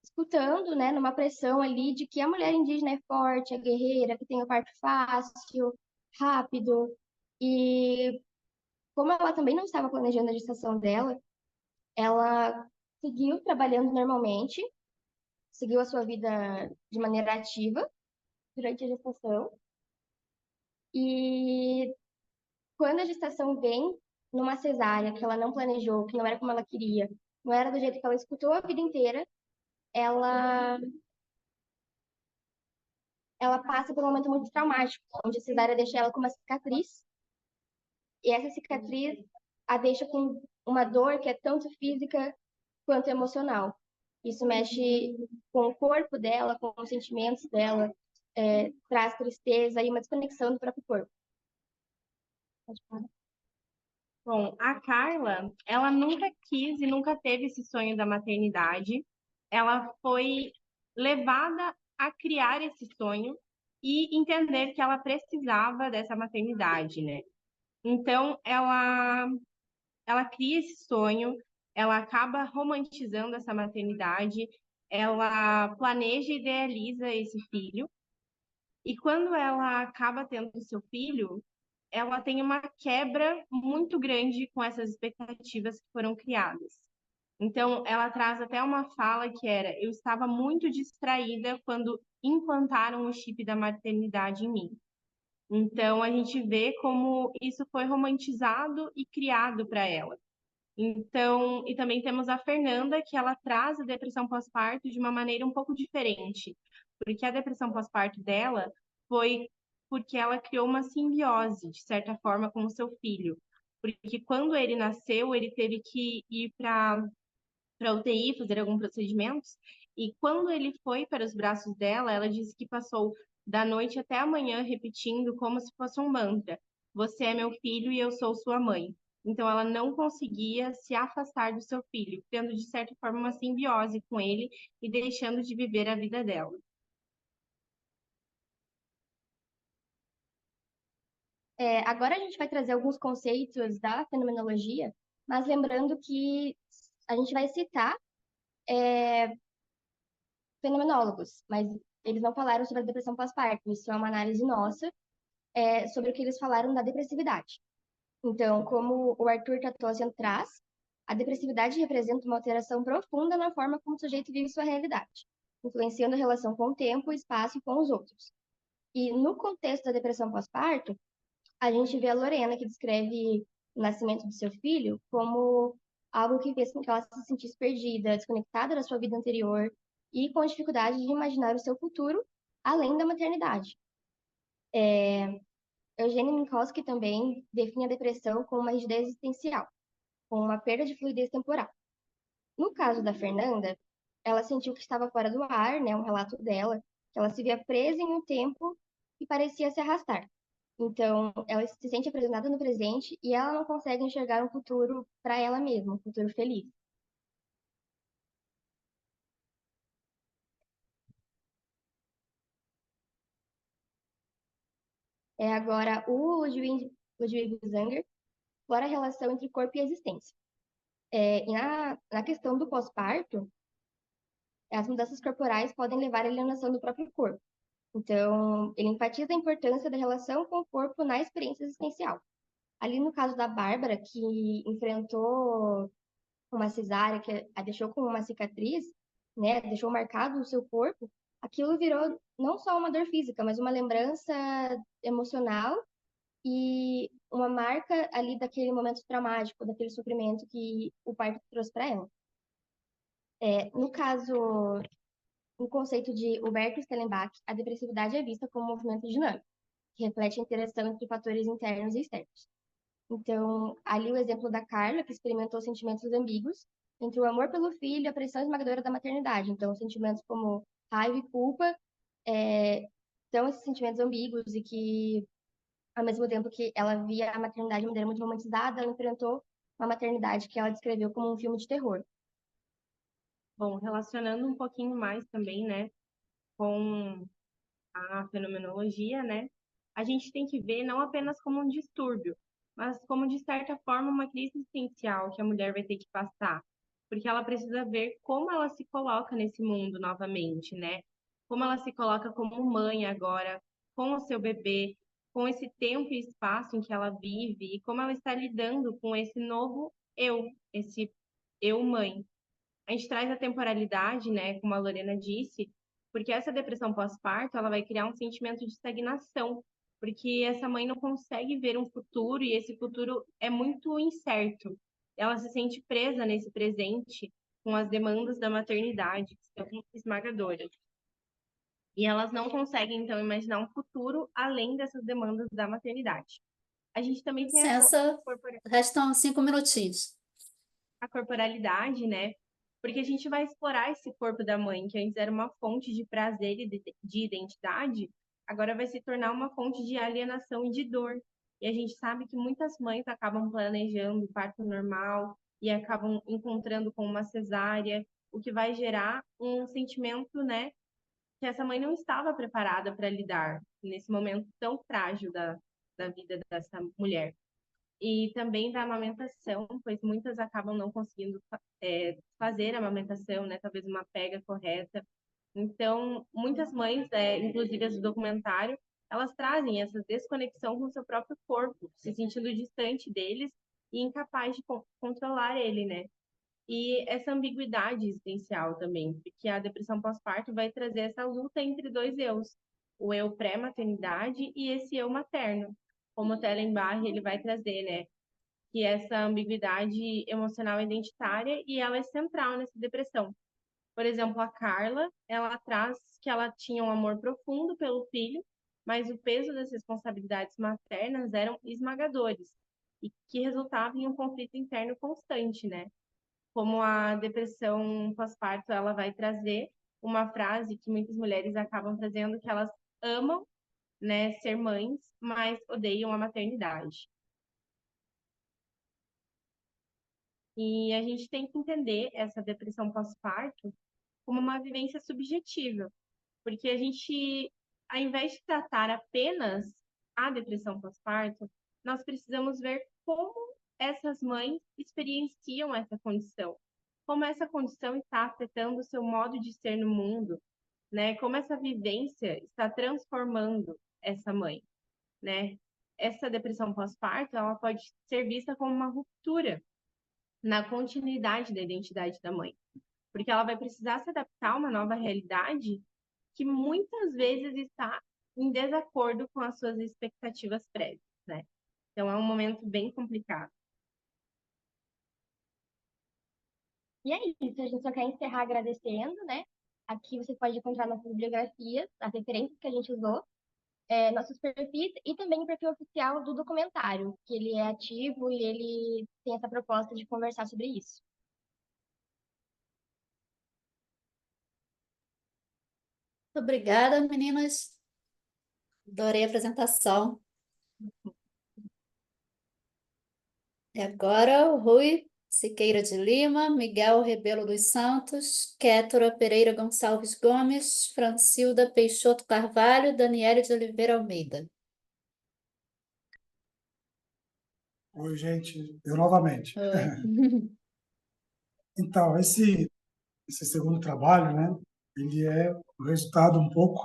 escutando, né, numa pressão ali de que a mulher indígena é forte, é guerreira, que tem o parto fácil, rápido. E como ela também não estava planejando a gestação dela, ela seguiu trabalhando normalmente, seguiu a sua vida de maneira ativa durante a gestação. E quando a gestação vem numa cesárea que ela não planejou, que não era como ela queria, não era do jeito que ela escutou a vida inteira, ela ela passa por um momento muito traumático, onde a cesárea deixa ela com uma cicatriz, e essa cicatriz a deixa com uma dor que é tanto física quanto emocional. Isso mexe com o corpo dela, com os sentimentos dela, traz tristeza e uma desconexão do próprio corpo. Pode falar. Bom, a Carla, ela nunca quis e nunca teve esse sonho da maternidade. Ela foi levada a criar esse sonho e entender que ela precisava dessa maternidade, né? Então, ela cria esse sonho, ela acaba romantizando essa maternidade, ela planeja e idealiza esse filho, e quando ela acaba tendo seu filho, ela tem uma quebra muito grande com essas expectativas que foram criadas. Então, ela traz até uma fala que era: eu estava muito distraída quando implantaram o chip da maternidade em mim. Então, a gente vê como isso foi romantizado e criado para ela. Então, e também temos a Fernanda, que ela traz a depressão pós-parto de uma maneira um pouco diferente, porque a depressão pós-parto dela foi porque ela criou uma simbiose, de certa forma, com o seu filho. Porque quando ele nasceu, ele teve que ir para UTI, fazer alguns procedimentos, e quando ele foi para os braços dela, ela disse que passou da noite até a manhã repetindo como se fosse um mantra: Você é meu filho e eu sou sua mãe. Então ela não conseguia se afastar do seu filho, tendo de certa forma uma simbiose com ele e deixando de viver a vida dela. Agora a gente vai trazer alguns conceitos da fenomenologia, mas lembrando que a gente vai citar fenomenólogos, mas eles não falaram sobre a depressão pós-parto. Isso é uma análise nossa, sobre o que eles falaram da depressividade. Então, como o Arthur Tatosian traz, a depressividade representa uma alteração profunda na forma como o sujeito vive sua realidade, influenciando a relação com o tempo, o espaço e com os outros. E no contexto da depressão pós-parto, a gente vê a Lorena, que descreve o nascimento do seu filho como algo que fez com que ela se sentisse perdida, desconectada da sua vida anterior e com dificuldade de imaginar o seu futuro além da maternidade. Eugênio Minkowski também define a depressão como uma rigidez existencial, com uma perda de fluidez temporal. No caso da Fernanda, ela sentiu que estava fora do ar, né, um relato dela, que ela se via presa em um tempo e parecia se arrastar. Então, ela se sente aprisionada no presente e ela não consegue enxergar um futuro para ela mesma, um futuro feliz. Agora, o Ludwig Zanger explora a relação entre corpo e existência. E na questão do pós-parto, as mudanças corporais podem levar à alienação do próprio corpo. Então, ele enfatiza a importância da relação com o corpo na experiência existencial. Ali no caso da Bárbara, que enfrentou uma cesárea que a deixou com uma cicatriz, né, deixou marcado o seu corpo, aquilo virou não só uma dor física, mas uma lembrança emocional e uma marca ali daquele momento traumático, daquele sofrimento que o parto trouxe para ela. No caso, no conceito de Huberto Stellenbach, a depressividade é vista como um movimento dinâmico, que reflete a interação entre fatores internos e externos. Então, ali o exemplo da Carla, que experimentou sentimentos ambíguos entre o amor pelo filho e a pressão esmagadora da maternidade. Então, sentimentos como raiva e culpa são esses sentimentos ambíguos e que, ao mesmo tempo que ela via a maternidade de maneira muito romantizada, ela enfrentou uma maternidade que ela descreveu como um filme de terror. Bom, relacionando um pouquinho mais também, né, com a fenomenologia, né, a gente tem que ver não apenas como um distúrbio, mas como, de certa forma, uma crise existencial que a mulher vai ter que passar, porque ela precisa ver como ela se coloca nesse mundo novamente, né? Como ela se coloca como mãe agora, com o seu bebê, com esse tempo e espaço em que ela vive, e como ela está lidando com esse novo eu, esse eu mãe. A gente traz a temporalidade, né, como a Lorena disse, porque essa depressão pós-parto, ela vai criar um sentimento de estagnação, porque essa mãe não consegue ver um futuro e esse futuro é muito incerto. Ela se sente presa nesse presente com as demandas da maternidade, que são esmagadoras. E elas não conseguem, então, imaginar um futuro além dessas demandas da maternidade. A gente também tem Licença, restam 5 minutinhos. a corporalidade, né? Porque a gente vai explorar esse corpo da mãe, que antes era uma fonte de prazer e de identidade, agora vai se tornar uma fonte de alienação e de dor. E a gente sabe que muitas mães acabam planejando o parto normal e acabam encontrando com uma cesárea, o que vai gerar um sentimento, né, que essa mãe não estava preparada para lidar nesse momento tão frágil da vida dessa mulher. E também da amamentação, pois muitas acabam não conseguindo fazer a amamentação, né? Talvez uma pega correta. Então, muitas mães, inclusive as do documentário, elas trazem essa desconexão com o seu próprio corpo, se sentindo distante deles e incapaz de controlar ele, né? E essa ambiguidade existencial também, porque a depressão pós-parto vai trazer essa luta entre dois eus, o eu pré-maternidade e esse eu materno. Como o Tellenbach, ele vai trazer, né? Que essa ambiguidade emocional identitária e ela é central nessa depressão. Por exemplo, a Carla, ela traz que ela tinha um amor profundo pelo filho, mas o peso das responsabilidades maternas eram esmagadores e que resultava em um conflito interno constante, né? Como a depressão pós-parto, ela vai trazer uma frase que muitas mulheres acabam trazendo, que elas amam, né, ser mães, mas odeiam a maternidade. E a gente tem que entender essa depressão pós-parto como uma vivência subjetiva, porque a gente, ao invés de tratar apenas a depressão pós-parto, nós precisamos ver como essas mães experienciam essa condição, como essa condição está afetando o seu modo de ser no mundo, né? Como essa vivência está transformando essa mãe, né? Essa depressão pós-parto, ela pode ser vista como uma ruptura na continuidade da identidade da mãe, porque ela vai precisar se adaptar a uma nova realidade que muitas vezes está em desacordo com as suas expectativas prévias, né? Então é um momento bem complicado. E é isso, a gente só quer encerrar agradecendo, né? Aqui você pode encontrar nossas bibliografias, as referências que a gente usou, nossos perfis e também o perfil oficial do documentário, que ele é ativo e ele tem essa proposta de conversar sobre isso. Obrigada, meninas. Adorei a apresentação. E agora o Rui Siqueira de Lima, Miguel Rebelo dos Santos, Kétora Pereira Gonçalves Gomes, Francilda Peixoto Carvalho, Daniele de Oliveira Almeida. Oi, gente, eu novamente. Oi. Então, esse segundo trabalho, né, ele é o resultado um pouco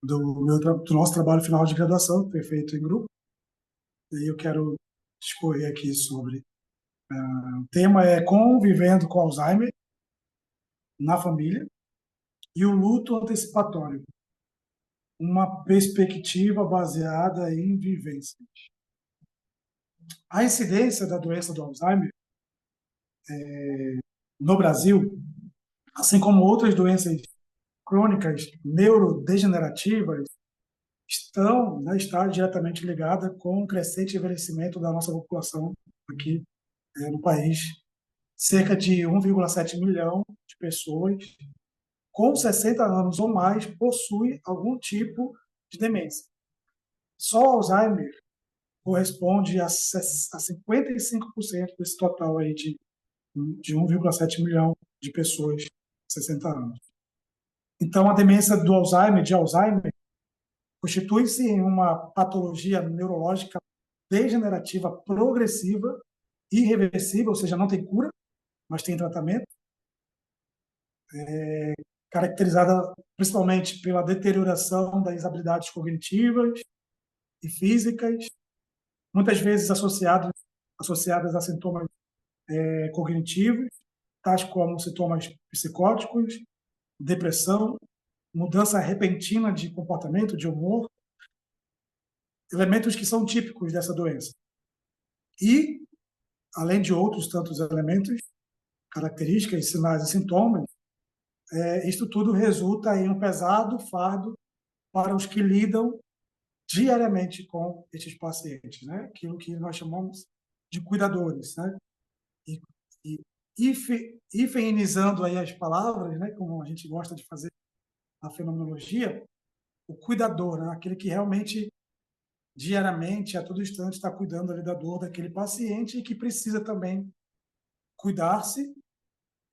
do nosso trabalho final de graduação, que foi feito em grupo. E eu quero discorrer aqui sobre. O tema é Convivendo com Alzheimer na Família e o Luto Antecipatório, uma perspectiva baseada em vivências. A incidência da doença do Alzheimer no Brasil, assim como outras doenças crônicas neurodegenerativas, está diretamente ligada com o crescente envelhecimento da nossa população aqui no país. Cerca de 1,7 milhão de pessoas com 60 anos ou mais possui algum tipo de demência. Só o Alzheimer corresponde a 55% desse total aí de 1,7 milhão de pessoas de 60 anos. Então, a demência do Alzheimer, de Alzheimer, constitui-se em uma patologia neurológica degenerativa progressiva, irreversível, ou seja, não tem cura, mas tem tratamento, caracterizada principalmente pela deterioração das habilidades cognitivas e físicas, muitas vezes associadas a sintomas cognitivos, tais como sintomas psicóticos, depressão, mudança repentina de comportamento, de humor, elementos que são típicos dessa doença. E, além de outros tantos elementos, características, sinais e sintomas, isto tudo resulta em um pesado fardo para os que lidam diariamente com estes pacientes, né? Aquilo que nós chamamos de cuidadores, né? E, e feminizando aí as palavras, né? Como a gente gosta de fazer na fenomenologia, o cuidador, né? Aquele que realmente diariamente, a todo instante, está cuidando ali da dor daquele paciente e que precisa também cuidar-se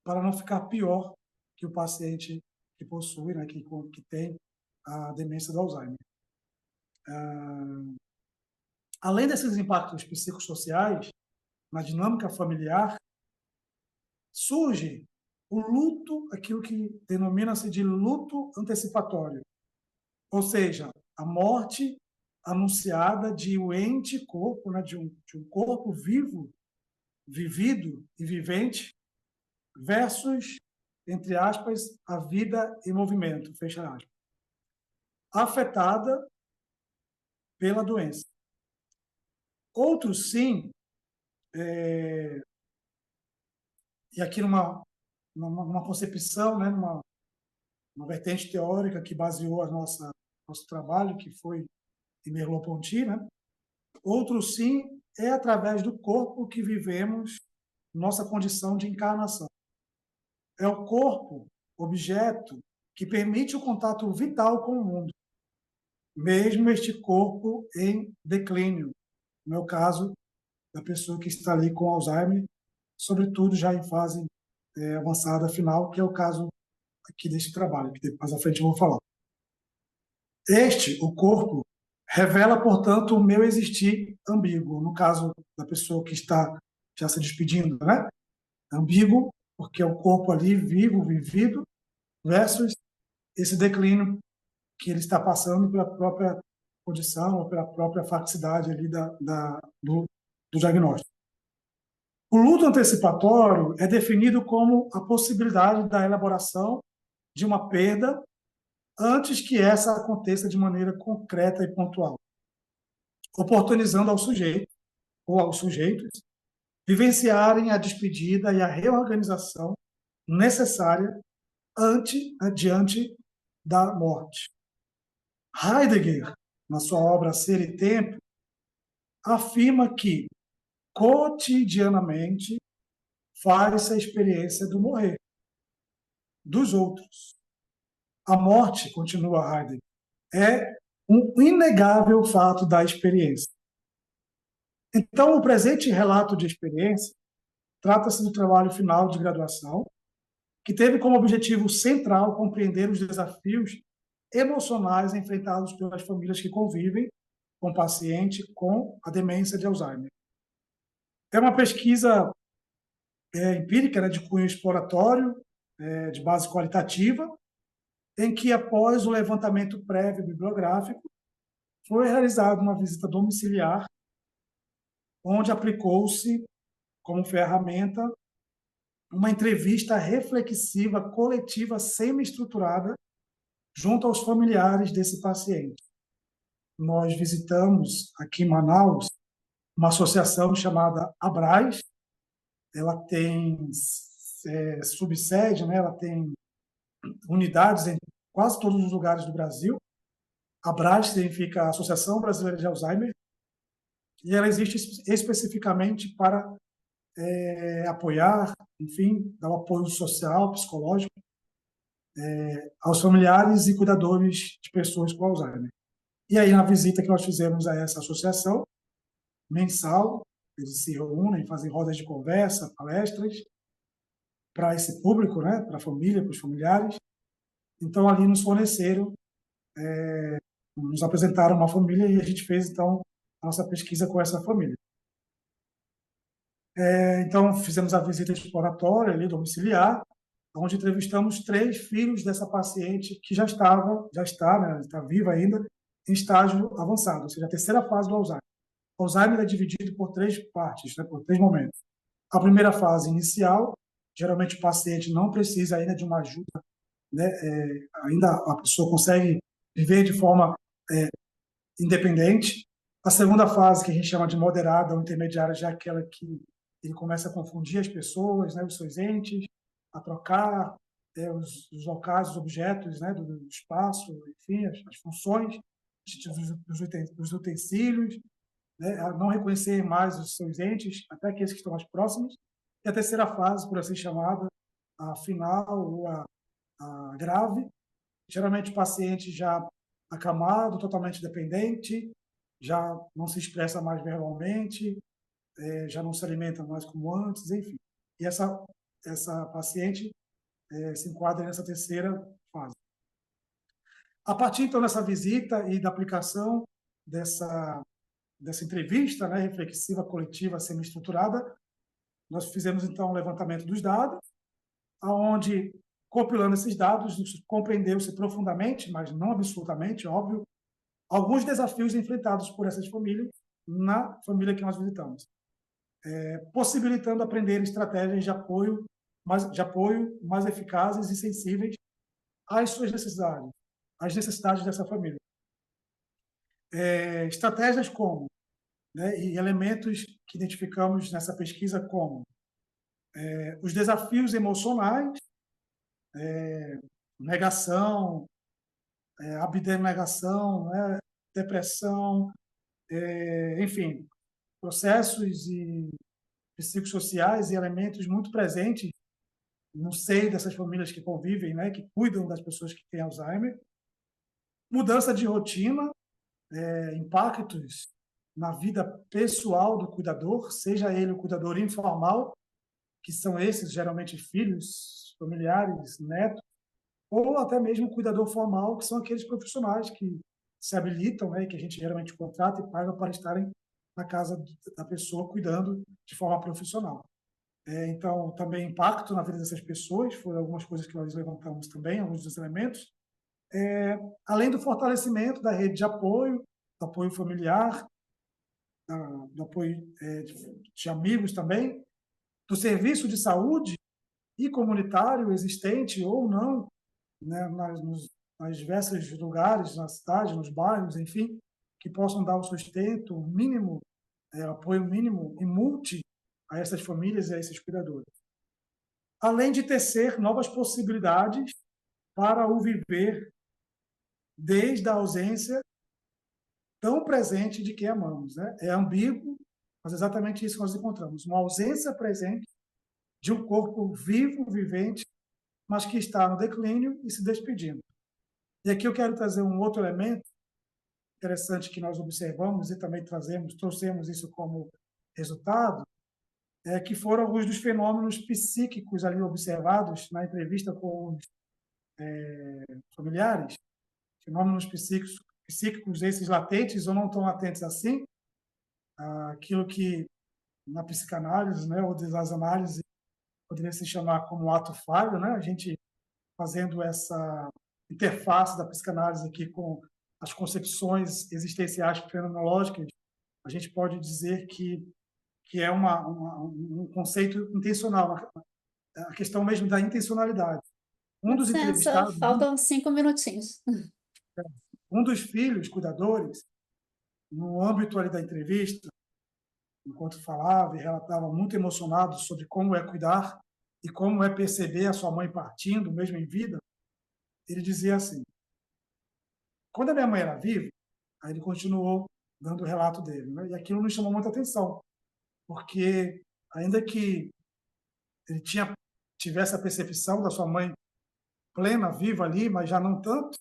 para não ficar pior que o paciente que possui, né? Que tem a demência do Alzheimer. Além desses impactos psicossociais, na dinâmica familiar, surge o luto, aquilo que denomina-se de luto antecipatório, ou seja, a morte anunciada de um ente corpo, né, de um corpo vivo, vivido e vivente, versus, entre aspas, a vida em movimento, fecha aspas, afetada pela doença. Outros, sim, e aqui numa concepção, né, uma vertente teórica que baseou nosso trabalho, que foi em Merleau-Ponty, né? Outro sim é através do corpo que vivemos nossa condição de encarnação. É o corpo, objeto, que permite o contato vital com o mundo, mesmo este corpo em declínio. No meu caso, da pessoa que está ali com Alzheimer, sobretudo já em fase avançada final, que é o caso aqui deste trabalho, que mais à frente eu vou falar. O corpo, revela, portanto, o meu existir ambíguo, no caso da pessoa que está já se despedindo, né? Ambíguo, porque é o corpo ali vivo, vivido, versus esse declínio que ele está passando pela própria condição ou pela própria faticidade ali do diagnóstico. O luto antecipatório é definido como a possibilidade da elaboração de uma perda antes que essa aconteça de maneira concreta e pontual, oportunizando ao sujeito ou aos sujeitos vivenciarem a despedida e a reorganização necessária diante da morte. Heidegger, na sua obra Ser e Tempo, afirma que cotidianamente faz-se a experiência do morrer dos outros. A morte, continua Heidegger, é um inegável fato da experiência. Então, o presente relato de experiência trata-se do trabalho final de graduação, que teve como objetivo central compreender os desafios emocionais enfrentados pelas famílias que convivem com o paciente com a demência de Alzheimer. É uma pesquisa empírica, né, de cunho exploratório, de base qualitativa, em que, após o levantamento prévio bibliográfico, foi realizada uma visita domiciliar, onde aplicou-se como ferramenta uma entrevista reflexiva coletiva semi-estruturada junto aos familiares desse paciente. Nós visitamos aqui em Manaus uma associação chamada Abraz. Ela tem subsede, né? Ela tem unidades em quase todos os lugares do Brasil. Abraz significa Associação Brasileira de Alzheimer, e ela existe especificamente para apoiar, enfim, dar um apoio social, psicológico aos familiares e cuidadores de pessoas com Alzheimer. E aí, na visita que nós fizemos a essa associação, mensal, eles se reúnem, fazem rodas de conversa, palestras para esse público, né, para a família, para os familiares. Então, ali nos forneceram, nos apresentaram uma família e a gente fez, então, a nossa pesquisa com essa família. Então, fizemos a visita exploratória ali, domiciliar, onde entrevistamos 3 filhos dessa paciente que já está, né, está viva ainda, em estágio avançado, ou seja, a terceira fase do Alzheimer. O Alzheimer é dividido por 3 partes, né, por 3 momentos. A primeira fase inicial, geralmente o paciente não precisa ainda de uma ajuda, né, ainda a pessoa consegue viver de forma independente. A segunda fase, que a gente chama de moderada ou intermediária, já é aquela que ele começa a confundir as pessoas, né, os seus entes, a trocar os locais, os objetos, né, do espaço, enfim, as funções dos utensílios, né, a não reconhecer mais os seus entes, até aqueles que estão mais próximos. E a terceira fase, por assim chamada, a final ou a grave, geralmente o paciente já acamado, totalmente dependente, já não se expressa mais verbalmente, já não se alimenta mais como antes, enfim. E essa paciente se enquadra nessa terceira fase. A partir, então, dessa visita e da aplicação dessa entrevista, né, reflexiva, coletiva, semi-estruturada, nós fizemos, então, um levantamento dos dados, onde, compilando esses dados, compreendeu-se profundamente, mas não absolutamente, óbvio, alguns desafios enfrentados por essas famílias na família que nós visitamos, possibilitando aprender estratégias de apoio mais eficazes e sensíveis às suas necessidades, às necessidades dessa família. Estratégias como, né, e elementos que identificamos nessa pesquisa como os desafios emocionais, negação, abnegação, né, depressão, enfim, processos e psicossociais e elementos muito presentes no seio dessas famílias que convivem, né, que cuidam das pessoas que têm Alzheimer. Mudança de rotina, impactos na vida pessoal do cuidador, seja ele o cuidador informal, que são esses geralmente filhos, familiares, netos, ou até mesmo o cuidador formal, que são aqueles profissionais que se habilitam, né, que a gente geralmente contrata e paga para estarem na casa da pessoa cuidando de forma profissional. Então, também impacto na vida dessas pessoas, foram algumas coisas que nós levantamos também, alguns dos elementos. Além do fortalecimento da rede de apoio, do apoio familiar, do apoio de amigos também, do serviço de saúde e comunitário existente ou não, né, nas diversos lugares, na cidade, nos bairros, enfim, que possam dar o sustento mínimo, apoio mínimo e multi a essas famílias e a esses cuidadores. Além de tecer novas possibilidades para o viver desde a ausência tão presente de quem amamos. Né? É ambíguo, mas é exatamente isso que nós encontramos. Uma ausência presente de um corpo vivo, vivente, mas que está no declínio e se despedindo. E aqui eu quero trazer um outro elemento interessante que nós observamos e também trouxemos isso como resultado, que foram alguns dos fenômenos psíquicos ali observados na entrevista com os familiares, fenômenos psíquicos esses latentes ou não tão latentes assim, aquilo que na psicanálise, né, ou das análises poderia se chamar como ato falho, né? A gente fazendo essa interface da psicanálise aqui com as concepções existenciais fenomenológicas, a gente pode dizer que é um conceito intencional, a questão mesmo da intencionalidade. Um dos Licença, entrevistados, faltam 5 minutinhos. um dos filhos cuidadores, no âmbito ali da entrevista, enquanto falava e relatava muito emocionado sobre como é cuidar e como é perceber a sua mãe partindo, mesmo em vida, ele dizia assim: quando a minha mãe era viva, aí ele continuou dando o relato dele, né? E aquilo nos chamou muita atenção, porque ainda que ele tivesse a percepção da sua mãe plena, viva ali, mas já não tanto,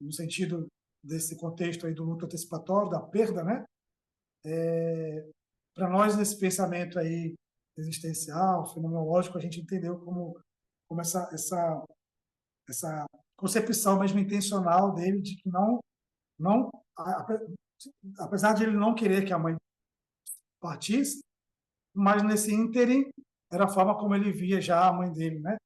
no sentido desse contexto aí do luto antecipatório, da perda, né? Para nós, nesse pensamento aí existencial, fenomenológico, a gente entendeu como essa concepção mesmo intencional dele de que não apesar de ele não querer que a mãe partisse, mas nesse ínterim era a forma como ele via já a mãe dele, né?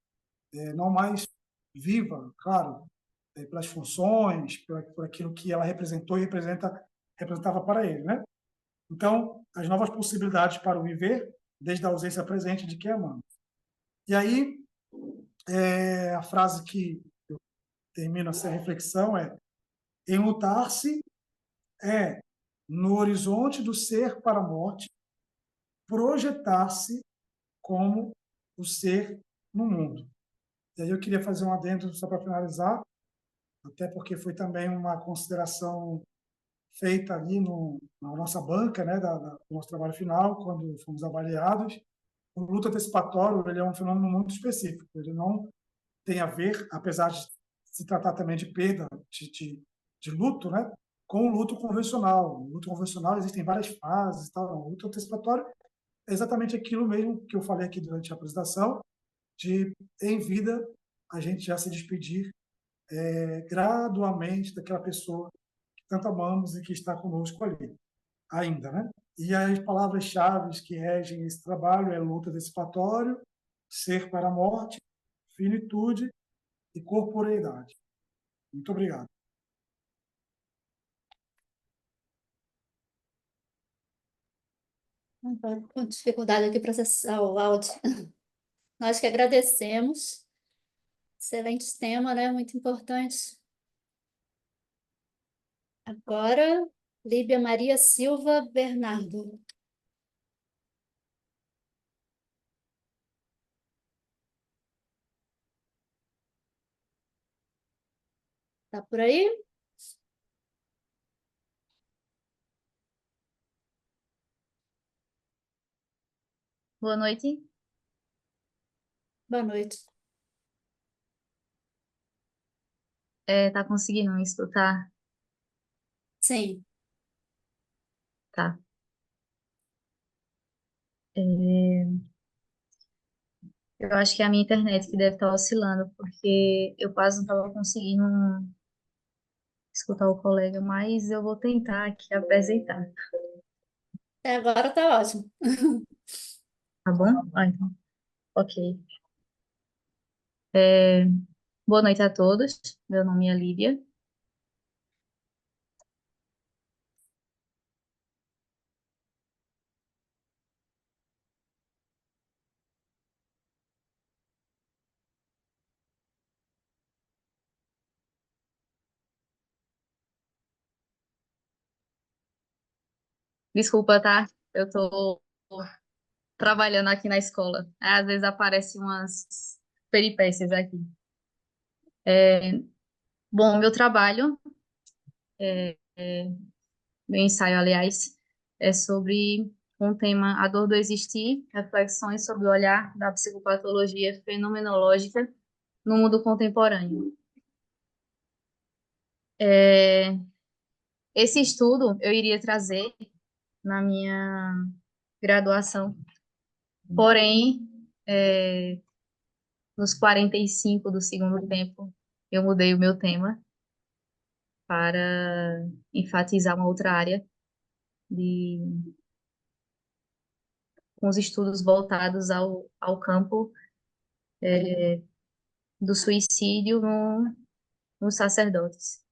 Não mais viva, claro, pelas funções, por aquilo que ela representou e representava para ele, né? Então, as novas possibilidades para o viver, desde a ausência presente de quem amamos. E aí, a frase que eu termino essa reflexão é: enlutar-se é, no horizonte do ser para a morte, projetar-se como o ser no mundo. E aí eu queria fazer um adendo só para finalizar, até porque foi também uma consideração feita ali na nossa banca, né, do nosso trabalho final, quando fomos avaliados. O luto antecipatório ele é um fenômeno muito específico. Ele não tem a ver, apesar de se tratar também de perda de luto, né, com o luto convencional. O luto convencional existem várias fases, tal. O luto antecipatório é exatamente aquilo mesmo que eu falei aqui durante a apresentação, de em vida a gente já se despedir gradualmente daquela pessoa que tanto amamos e que está conosco ali ainda, né? E as palavras-chave que regem esse trabalho é luta antecipatório, ser para a morte, finitude e corporeidade. Muito obrigado. Com dificuldade aqui para acessar o áudio. Nós que agradecemos. Excelente tema, né? Muito importante. Agora, Líbia Maria Silva Bernardo. Tá por aí? Boa noite. Boa noite. Tá conseguindo me escutar? Sim. Tá. É, eu acho que é a minha internet que deve estar oscilando, porque eu quase não estava conseguindo escutar o colega, mas eu vou tentar aqui apresentar, Até agora tá ótimo. tá bom? Então, ok. É, boa noite a todos. Meu nome é Lídia. Desculpa, tá? Eu tô trabalhando aqui na escola. Às vezes aparecem umas peripécias aqui. Bom, meu trabalho, meu ensaio, aliás, é sobre um tema A Dor do Existir, reflexões sobre o olhar da psicopatologia fenomenológica no mundo contemporâneo. É, esse estudo eu iria trazer na minha graduação, porém, nos 45 do segundo tempo, eu mudei o meu tema para enfatizar uma outra área de, com os estudos voltados ao campo do suicídio nos sacerdotes.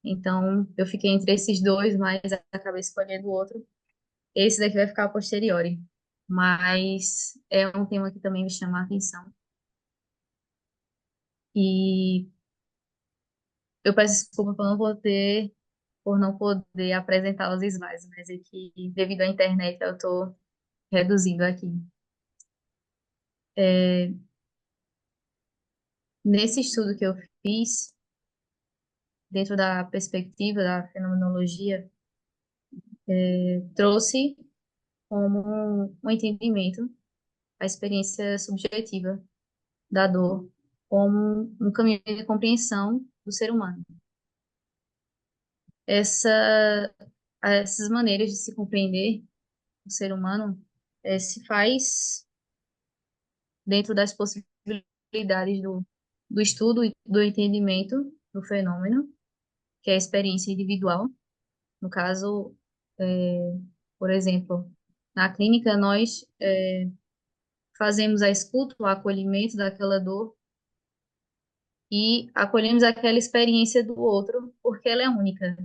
Então, eu fiquei entre esses dois, mas acabei escolhendo o outro. Esse daqui vai ficar a posteriori, mas é um tema que também me chama a atenção. E eu peço desculpa por não poder apresentar os slides, mas é que devido à internet eu estou reduzindo aqui. Nesse estudo que eu fiz, dentro da perspectiva da fenomenologia, trouxe como um entendimento a experiência subjetiva da dor como um caminho de compreensão do ser humano. Essa, essas maneiras de se compreender o ser humano se faz dentro das possibilidades do estudo e do entendimento do fenômeno, que é a experiência individual. No caso, por exemplo, na clínica, nós fazemos a escuta, o acolhimento daquela dor e acolhemos aquela experiência do outro, porque ela é única.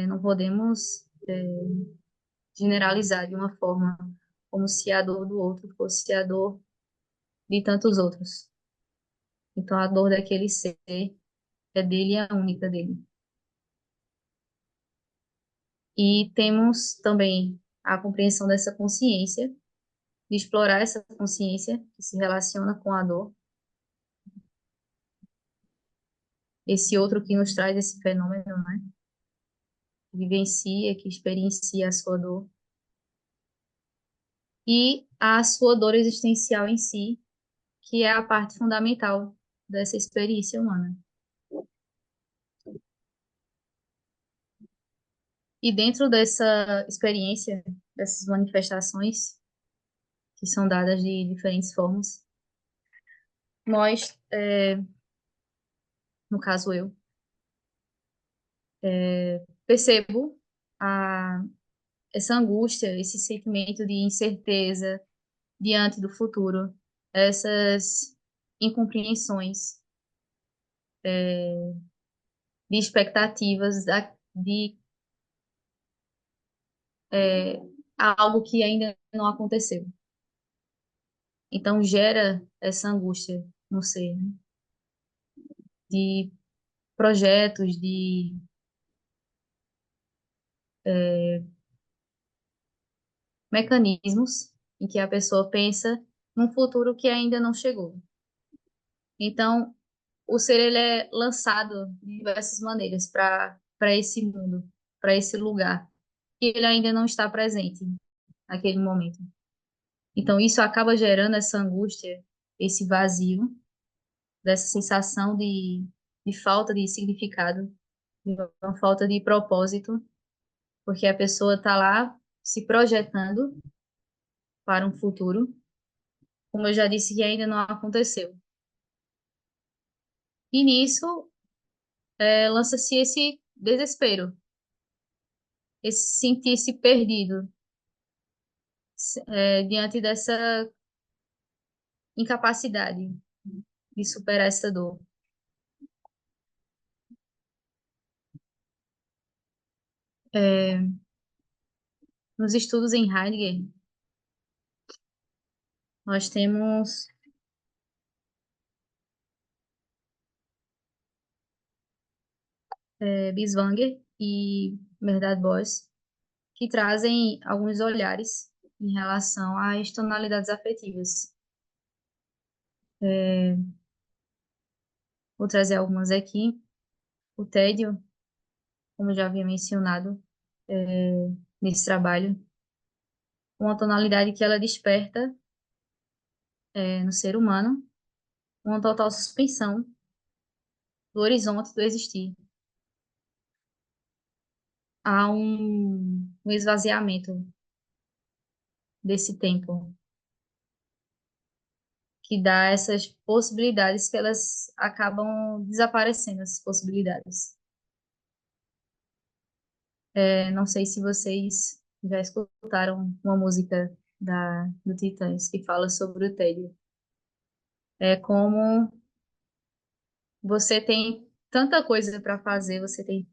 Não podemos generalizar de uma forma como se a dor do outro fosse a dor de tantos outros. Então, a dor daquele ser é dele e a única dele. E temos também a compreensão dessa consciência, de explorar essa consciência que se relaciona com a dor, esse outro que nos traz esse fenômeno, né? Que vivencia, que experiencia a sua dor, e a sua dor existencial em si, que é a parte fundamental dessa experiência humana. E dentro dessa experiência, dessas manifestações, que são dadas de diferentes formas, nós, no caso eu, percebo essa angústia, esse sentimento de incerteza diante do futuro, essas incompreensões, de expectativas de algo que ainda não aconteceu. Então gera essa angústia no ser, né? De projetos, de mecanismos em que a pessoa pensa num futuro que ainda não chegou. Então, o ser ele é lançado de diversas maneiras para esse mundo, para esse lugar, que ele ainda não está presente naquele momento. Então, isso acaba gerando essa angústia, esse vazio, dessa sensação de falta de significado, de uma falta de propósito, porque a pessoa está lá se projetando para um futuro, como eu já disse, que ainda não aconteceu. E nisso, lança-se esse desespero, esse sentir-se perdido, diante dessa incapacidade de superar essa dor. É, nos estudos em Heidegger, nós temos Binswanger e Bernard Boyce, que trazem alguns olhares em relação às tonalidades afetivas. Vou trazer algumas aqui. O tédio, como eu já havia mencionado nesse trabalho, uma tonalidade que ela desperta no ser humano uma total suspensão do horizonte do existir. Há um esvaziamento desse tempo que dá essas possibilidades que elas acabam desaparecendo, essas possibilidades. Não sei se vocês já escutaram uma música do Titãs que fala sobre o tédio. É como você tem tanta coisa para fazer, você tem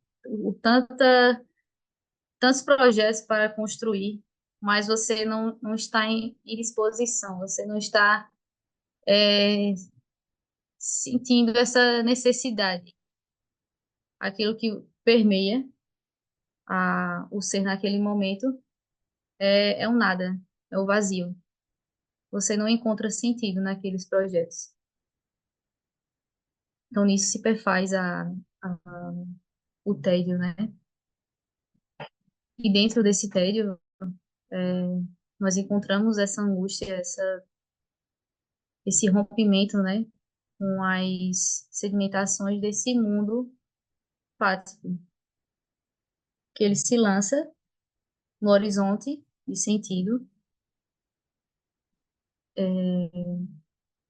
tantos projetos para construir, mas você não está em disposição, você não está sentindo essa necessidade. Aquilo que permeia o ser naquele momento é um nada, é o vazio. Você não encontra sentido naqueles projetos. Então, nisso se perfaz o tédio, né? E dentro desse tédio, nós encontramos essa angústia, esse rompimento, né? Com as sedimentações desse mundo fático, que ele se lança no horizonte de sentido,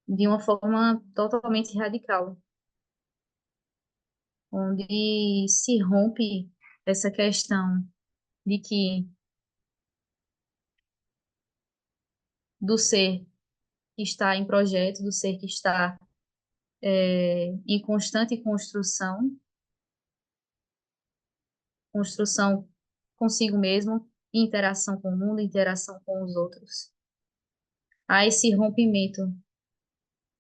de uma forma totalmente radical, onde se rompe essa questão de que do ser que está em projeto, do ser que está em constante construção consigo mesmo, interação com o mundo, interação com os outros. Há esse rompimento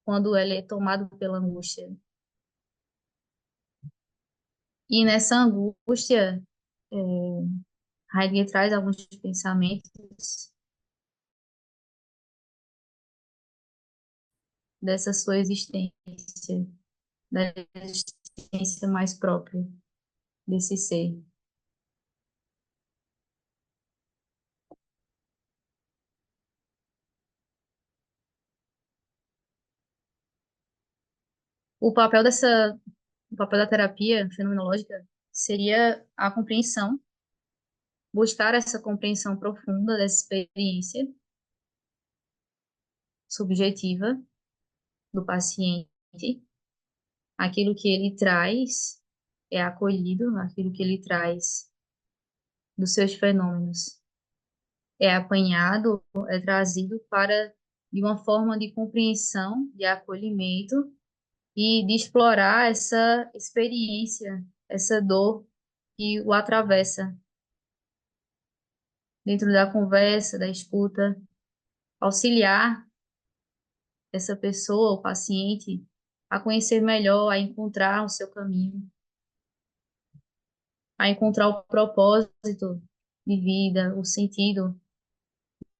quando ele é tomado pela angústia. E nessa angústia, Heidegger traz alguns pensamentos dessa sua existência, da existência mais própria desse ser. O papel o papel da terapia fenomenológica seria a compreensão, buscar essa compreensão profunda dessa experiência subjetiva do paciente, aquilo que ele traz é acolhido, aquilo que ele traz dos seus fenômenos é apanhado, é trazido para de uma forma de compreensão, de acolhimento e de explorar essa experiência, essa dor que o atravessa dentro da conversa, da escuta, auxiliar essa pessoa, o paciente, a conhecer melhor, a encontrar o seu caminho, a encontrar o propósito de vida, o sentido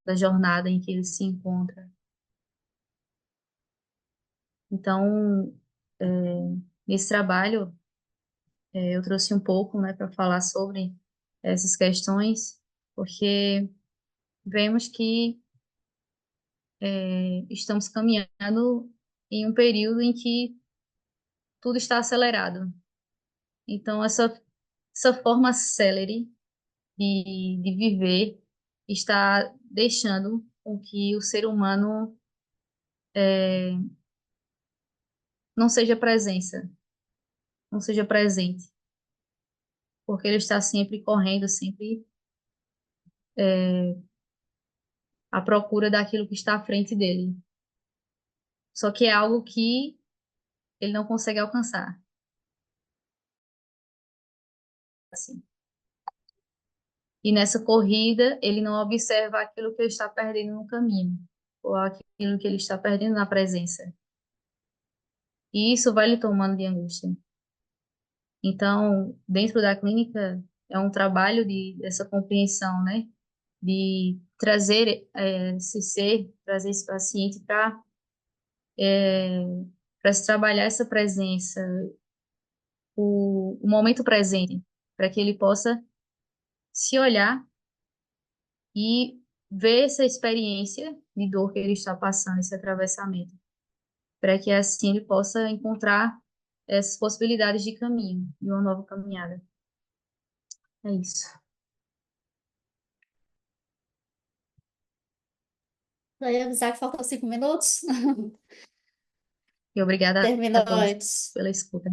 da jornada em que ele se encontra. Então, Nesse trabalho, eu trouxe um pouco, né, para falar sobre essas questões, porque vemos que estamos caminhando em um período em que tudo está acelerado. Então, essa forma célere de viver está deixando com que o ser humano não seja presença, não seja presente, porque ele está sempre correndo, sempre à procura daquilo que está à frente dele. Só que é algo que ele não consegue alcançar. Assim. E nessa corrida, ele não observa aquilo que ele está perdendo no caminho, ou aquilo que ele está perdendo na presença. E isso vai lhe tomando de angústia. Então, dentro da clínica, é um trabalho dessa compreensão, né? De trazer esse ser, trazer esse paciente para se trabalhar essa presença, o momento presente, para que ele possa se olhar e ver essa experiência de dor que ele está passando, esse atravessamento, para que assim ele possa encontrar essas possibilidades de caminho, de uma nova caminhada. É isso. Já ia avisar que faltam 5 minutos. E obrigada a Terminou todos antes. pela escuta.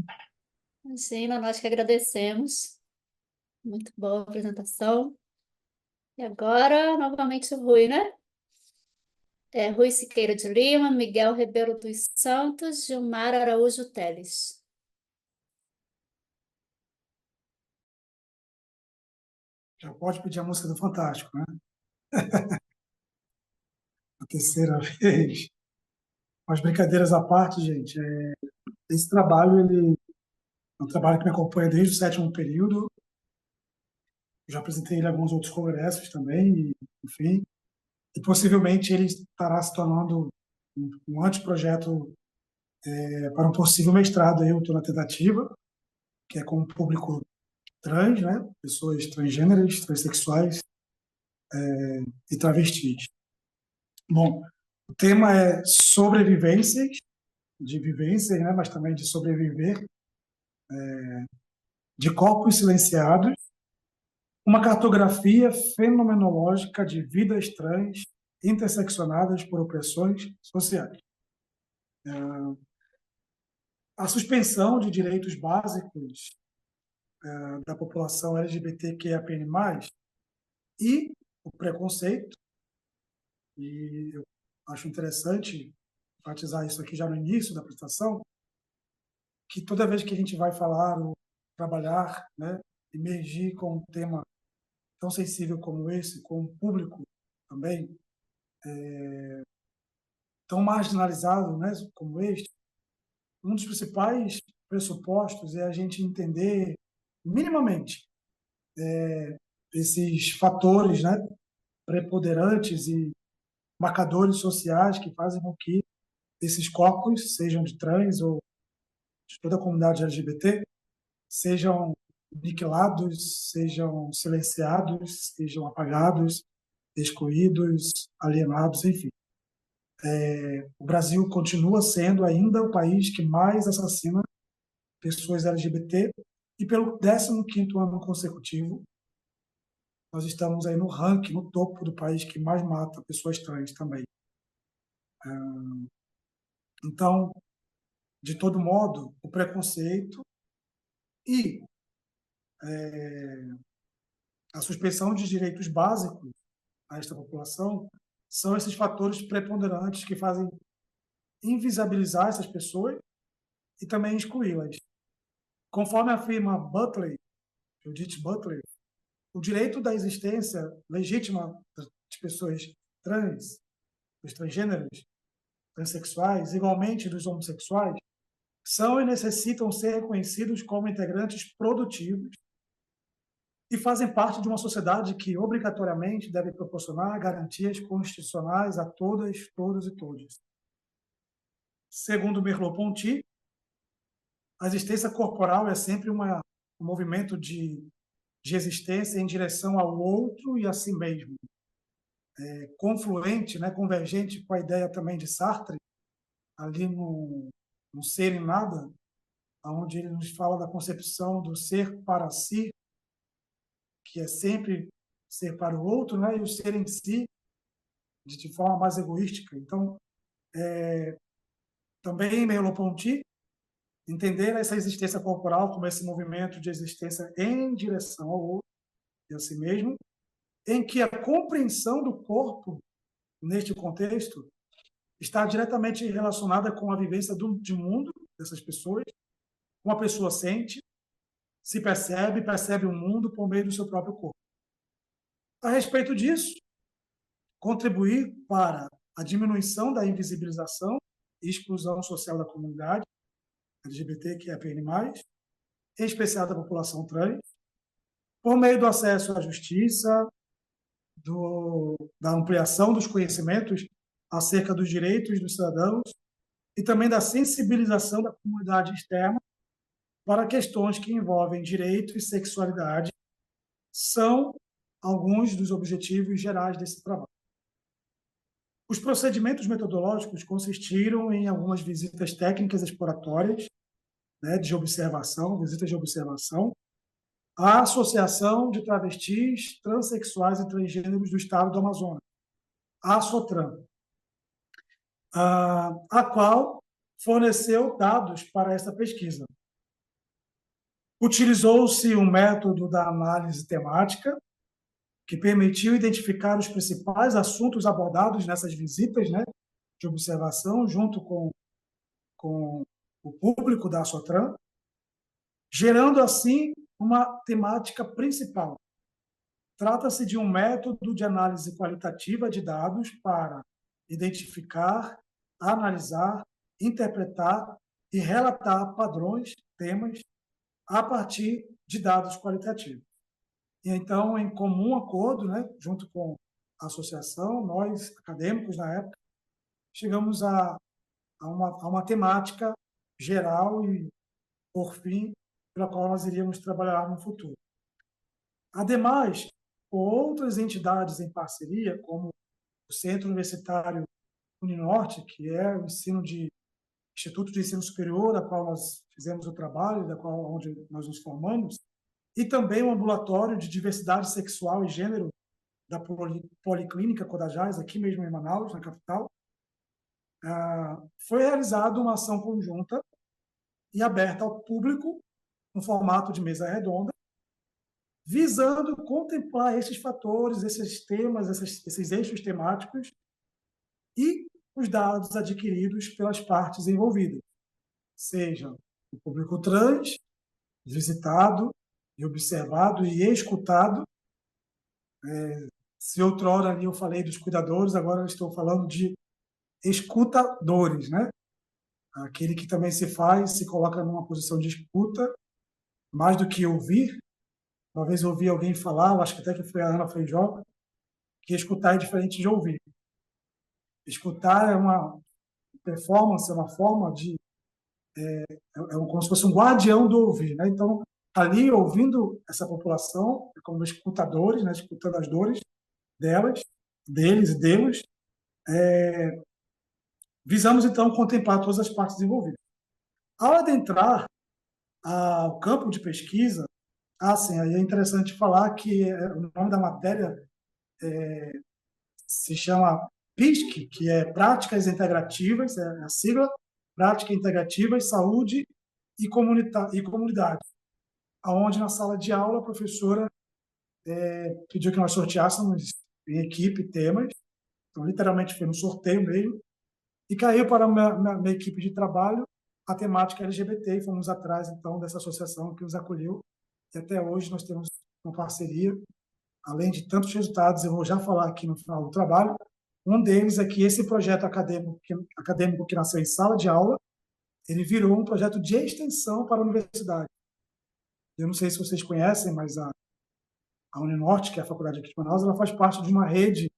Imagina, nós que agradecemos. Muito boa a apresentação. E agora, novamente, o Rui, né? Rui Siqueira de Lima, Miguel Rebelo dos Santos, Gilmar Araújo Teles. Já pode pedir a música do Fantástico, né? A terceira vez. Mas brincadeiras à parte, gente, esse trabalho ele é um trabalho que me acompanha desde o sétimo período. Já apresentei ele em alguns outros congressos também, e, enfim. E possivelmente ele estará se tornando um anteprojeto para um possível mestrado. Eu estou na tentativa, que é com o público trans, né? Pessoas transgêneras, transexuais e travestis. Bom, o tema é sobrevivências, de vivências, né? Mas também de sobreviver, de corpos silenciados, uma cartografia fenomenológica de vidas trans interseccionadas por opressões sociais. A suspensão de direitos básicos da população LGBTQIAPN+, e o preconceito, e eu acho interessante enfatizar isso aqui já no início da apresentação, que toda vez que a gente vai falar ou trabalhar, né, emergir com um tema tão sensível como esse, com um público também tão marginalizado, né, como este, um dos principais pressupostos é a gente entender minimamente esses fatores, né, preponderantes e marcadores sociais que fazem com que esses corpos, sejam de trans ou de toda a comunidade LGBT, sejam aniquilados, sejam silenciados, sejam apagados, excluídos, alienados, enfim. O Brasil continua sendo ainda o país que mais assassina pessoas LGBT e pelo 15º ano consecutivo nós estamos aí no ranking, no topo do país que mais mata pessoas trans também. Então, de todo modo, o preconceito e a suspensão de direitos básicos a esta população são esses fatores preponderantes que fazem invisibilizar essas pessoas e também excluí-las. Conforme afirma Butler, Judith Butler, o direito da existência legítima de pessoas trans, dos transgêneros, transexuais, igualmente dos homossexuais, são e necessitam ser reconhecidos como integrantes produtivos e fazem parte de uma sociedade que obrigatoriamente deve proporcionar garantias constitucionais a todas, todos e todos. Segundo Merleau-Ponty, a existência corporal é sempre um movimento de existência em direção ao outro e a si mesmo. Confluente, né, convergente com a ideia também de Sartre, ali no Ser e Nada, onde ele nos fala da concepção do ser para si, que é sempre ser para o outro, né, e o ser em si, de forma mais egoística. Então, também Merleau-Ponty, entender essa existência corporal como esse movimento de existência em direção ao outro e a si mesmo, em que a compreensão do corpo, neste contexto, está diretamente relacionada com a vivência de mundo dessas pessoas. Uma pessoa sente, se percebe o mundo por meio do seu próprio corpo. A respeito disso, contribuir para a diminuição da invisibilização e exclusão social da comunidade LGBTQIAPN+, em especial da população trans, por meio do acesso à justiça, da ampliação dos conhecimentos acerca dos direitos dos cidadãos e também da sensibilização da comunidade externa para questões que envolvem direito e sexualidade, são alguns dos objetivos gerais desse trabalho. Os procedimentos metodológicos consistiram em algumas visitas técnicas exploratórias, né, de observação, visitas de observação, à Associação de Travestis, Transsexuais e Transgêneros do Estado do Amazonas, a ASOTRAN, a qual forneceu dados para essa pesquisa. Utilizou-se um método da análise temática, que permitiu identificar os principais assuntos abordados nessas visitas, né, de observação, junto com o público da ASOTRAN, gerando, assim, uma temática principal. Trata-se de um método de análise qualitativa de dados para identificar, analisar, interpretar e relatar padrões, temas, a partir de dados qualitativos. E então, em comum acordo, né, junto com a associação, nós, acadêmicos na época, chegamos a uma temática geral e, por fim, pela qual nós iríamos trabalhar no futuro. Ademais, outras entidades em parceria, como o Centro Universitário Uninorte, que é o Instituto de Ensino Superior, da qual nós fizemos o trabalho, onde nós nos formamos, e também o Ambulatório de Diversidade Sexual e Gênero da Policlínica Codajás, aqui mesmo em Manaus, na capital, foi realizada uma ação conjunta e aberta ao público, no formato de mesa redonda, visando contemplar esses fatores, esses temas, esses eixos temáticos e os dados adquiridos pelas partes envolvidas, seja o público trans, visitado e observado e escutado. Se outrora ali eu falei dos cuidadores, agora eu estou falando de escutadores, né? Aquele que também se coloca numa posição de escuta, mais do que ouvir. Uma vez eu ouvi alguém falar, eu acho que até que foi a Ana Feijó, que escutar é diferente de ouvir. Escutar é uma performance, é uma forma de... como se fosse um guardião do ouvir, né? Então, ali, ouvindo essa população, como escutadores, né, escutando as dores deles e deles, visamos, então, contemplar todas as partes envolvidas. Ao adentrar ao campo de pesquisa, sim, aí é interessante falar que o nome da matéria se chama PISC, que é Práticas Integrativas, é a sigla, Práticas Integrativas, Saúde e Comunidade, onde na sala de aula a professora pediu que nós sorteássemos em equipe temas, então literalmente foi um sorteio mesmo, e caiu para a minha equipe de trabalho a temática LGBT, e fomos atrás então dessa associação que nos acolheu, e até hoje nós temos uma parceria, além de tantos resultados, eu vou já falar aqui no final do trabalho. Um deles é que esse projeto acadêmico que nasceu em sala de aula, ele virou um projeto de extensão para a universidade. Eu não sei se vocês conhecem, mas a Uninorte, que é a faculdade aqui de Manaus, ela faz parte de uma rede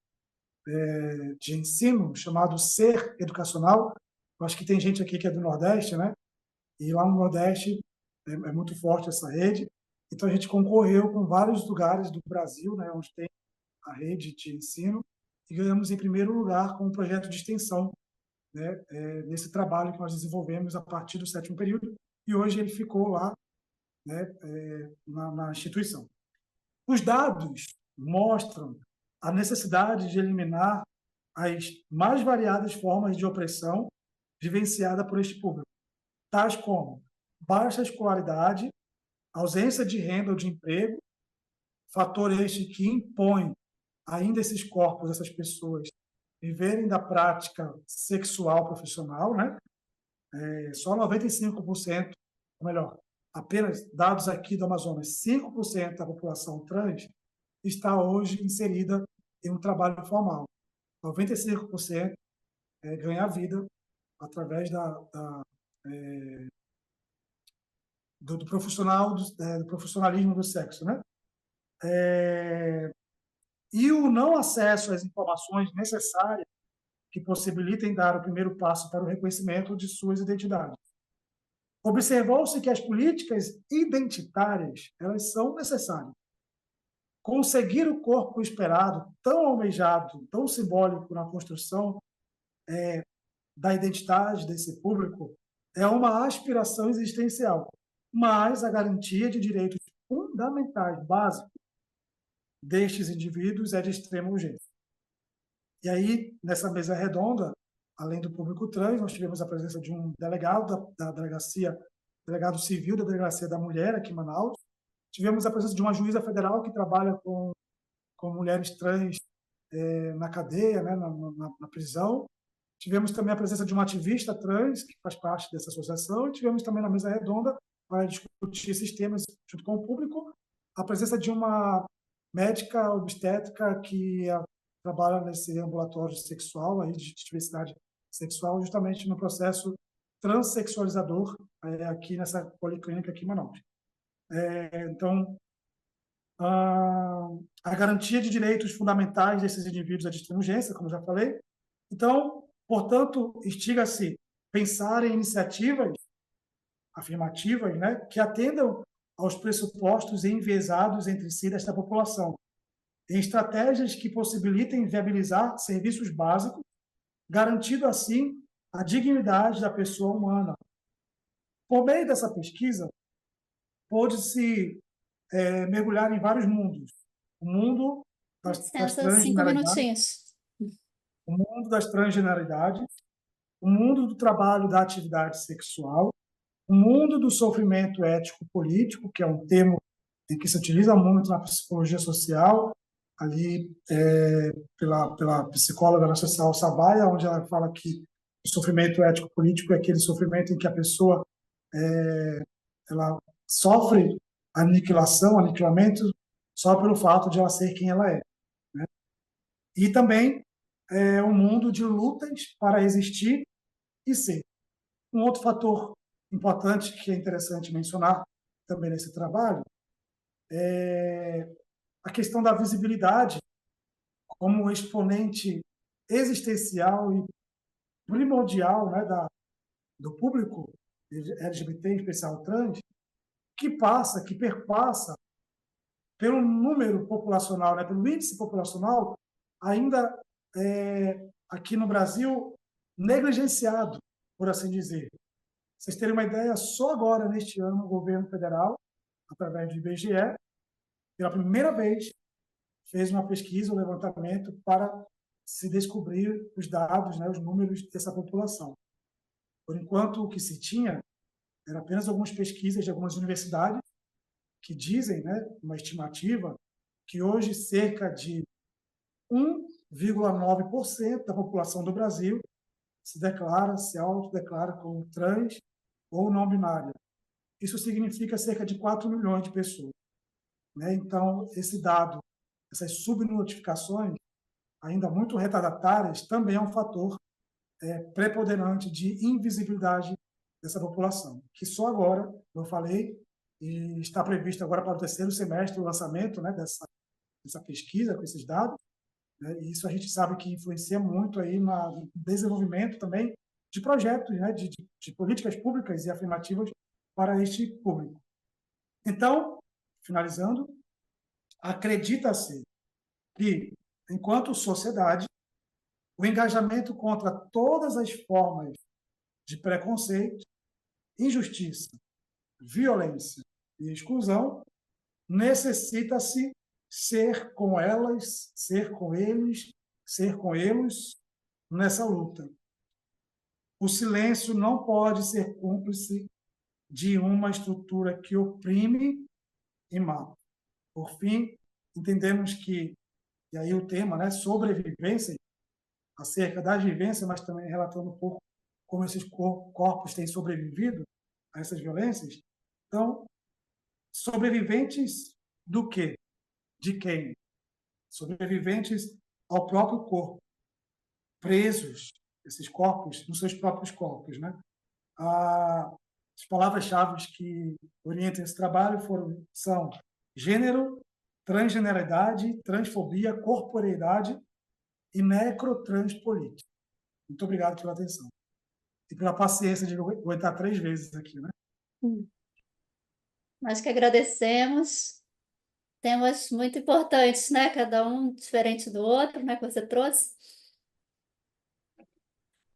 de ensino chamado Ser Educacional. Eu acho que tem gente aqui que é do Nordeste, né? E lá no Nordeste é muito forte essa rede. Então, a gente concorreu com vários lugares do Brasil, né, onde tem a rede de ensino, e ganhamos em primeiro lugar com um projeto de extensão, né, nesse trabalho que nós desenvolvemos a partir do 7º período, e hoje ele ficou lá, né, na instituição. Os dados mostram a necessidade de eliminar as mais variadas formas de opressão vivenciada por este público, tais como baixa escolaridade, ausência de renda ou de emprego, fator este que impõe ainda esses corpos, essas pessoas, viverem da prática sexual profissional, né? Só 95%, ou melhor, apenas dados aqui do Amazonas, 5% da população trans está hoje inserida em um trabalho formal. 95% ganha vida através do profissional, do profissionalismo do sexo, né? E o não acesso às informações necessárias que possibilitem dar o primeiro passo para o reconhecimento de suas identidades. Observou-se que as políticas identitárias, elas são necessárias. Conseguir o corpo esperado, tão almejado, tão simbólico na construção da identidade desse público, é uma aspiração existencial, mas a garantia de direitos fundamentais, básicos, destes indivíduos é de extrema urgência. E aí, nessa mesa redonda, além do público trans, nós tivemos a presença de um delegado da delegacia, delegado civil da Delegacia da Mulher, aqui em Manaus. Tivemos a presença de uma juíza federal que trabalha com mulheres trans na cadeia, né, na prisão. Tivemos também a presença de uma ativista trans, que faz parte dessa associação, e tivemos também na mesa redonda, para discutir esses temas junto com o público, a presença de uma médica obstétrica que trabalha nesse ambulatório sexual, aí, de diversidade sexual, justamente no processo transexualizador aqui nessa policlínica aqui em Manaus. Então, a garantia de direitos fundamentais desses indivíduos é de extrema urgência, como já falei. Então, portanto, instiga-se pensar em iniciativas afirmativas, né, que atendam aos pressupostos enviesados entre si desta população, em estratégias que possibilitem viabilizar serviços básicos, garantindo assim a dignidade da pessoa humana. Por meio dessa pesquisa, pôde-se mergulhar em vários mundos. O mundo das Licença, 5 transgeneralidades, minutinhos. o mundo das transgeneralidades, o mundo do trabalho da atividade sexual, o mundo do sofrimento ético-político, que é um termo em que se utiliza muito na psicologia social, ali pela psicóloga Ana Social Sabaia, onde ela fala que o sofrimento ético-político é aquele sofrimento em que a pessoa ela sofre aniquilação, aniquilamento, só pelo fato de ela ser quem ela é, né? E também um mundo de lutas para existir e ser. Um outro fator importante que é interessante mencionar também nesse trabalho é a questão da visibilidade como exponente existencial e primordial, né, do público LGBT, em especial trans, que perpassa pelo número populacional, né, pelo índice populacional, ainda aqui no Brasil, negligenciado, por assim dizer. Vocês terem uma ideia, só agora, neste ano, o governo federal, através do IBGE, pela primeira vez, fez uma pesquisa, um levantamento para se descobrir os dados, né, os números dessa população. Por enquanto, o que se tinha era apenas algumas pesquisas de algumas universidades que dizem, né, uma estimativa, que hoje cerca de 1,9% da população do Brasil se autodeclara como trans ou não binária. Isso significa cerca de 4 milhões de pessoas, né? Então, esse dado, essas subnotificações, ainda muito retardatárias, também é um fator preponderante de invisibilidade dessa população, que só agora, como eu falei, e está previsto agora para o 3º semestre o lançamento, né, dessa pesquisa com esses dados, né, e isso a gente sabe que influencia muito aí no desenvolvimento também de projetos, né, de políticas públicas e afirmativas para este público. Então, finalizando, acredita-se que, enquanto sociedade, o engajamento contra todas as formas de preconceito, injustiça, violência e exclusão necessita-se ser com elas, ser com eles, ser com eles nessa luta. O silêncio não pode ser cúmplice de uma estrutura que oprime e mata. Por fim, entendemos que, e aí o tema, né, sobrevivência, acerca da vivência, mas também relatando um pouco como esses corpos têm sobrevivido a essas violências. Então, sobreviventes do quê? De quem? Sobreviventes ao próprio corpo, presos, esses corpos, nos seus próprios corpos, né? As palavras-chave que orientam esse trabalho são gênero, transgeneridade, transfobia, corporeidade e necrotranspolitics. Muito obrigado pela atenção. E pela paciência de aguentar 3 vezes aqui, né? Nós que agradecemos. Temas muito importantes, né? Cada um diferente do outro, né? Que você trouxe.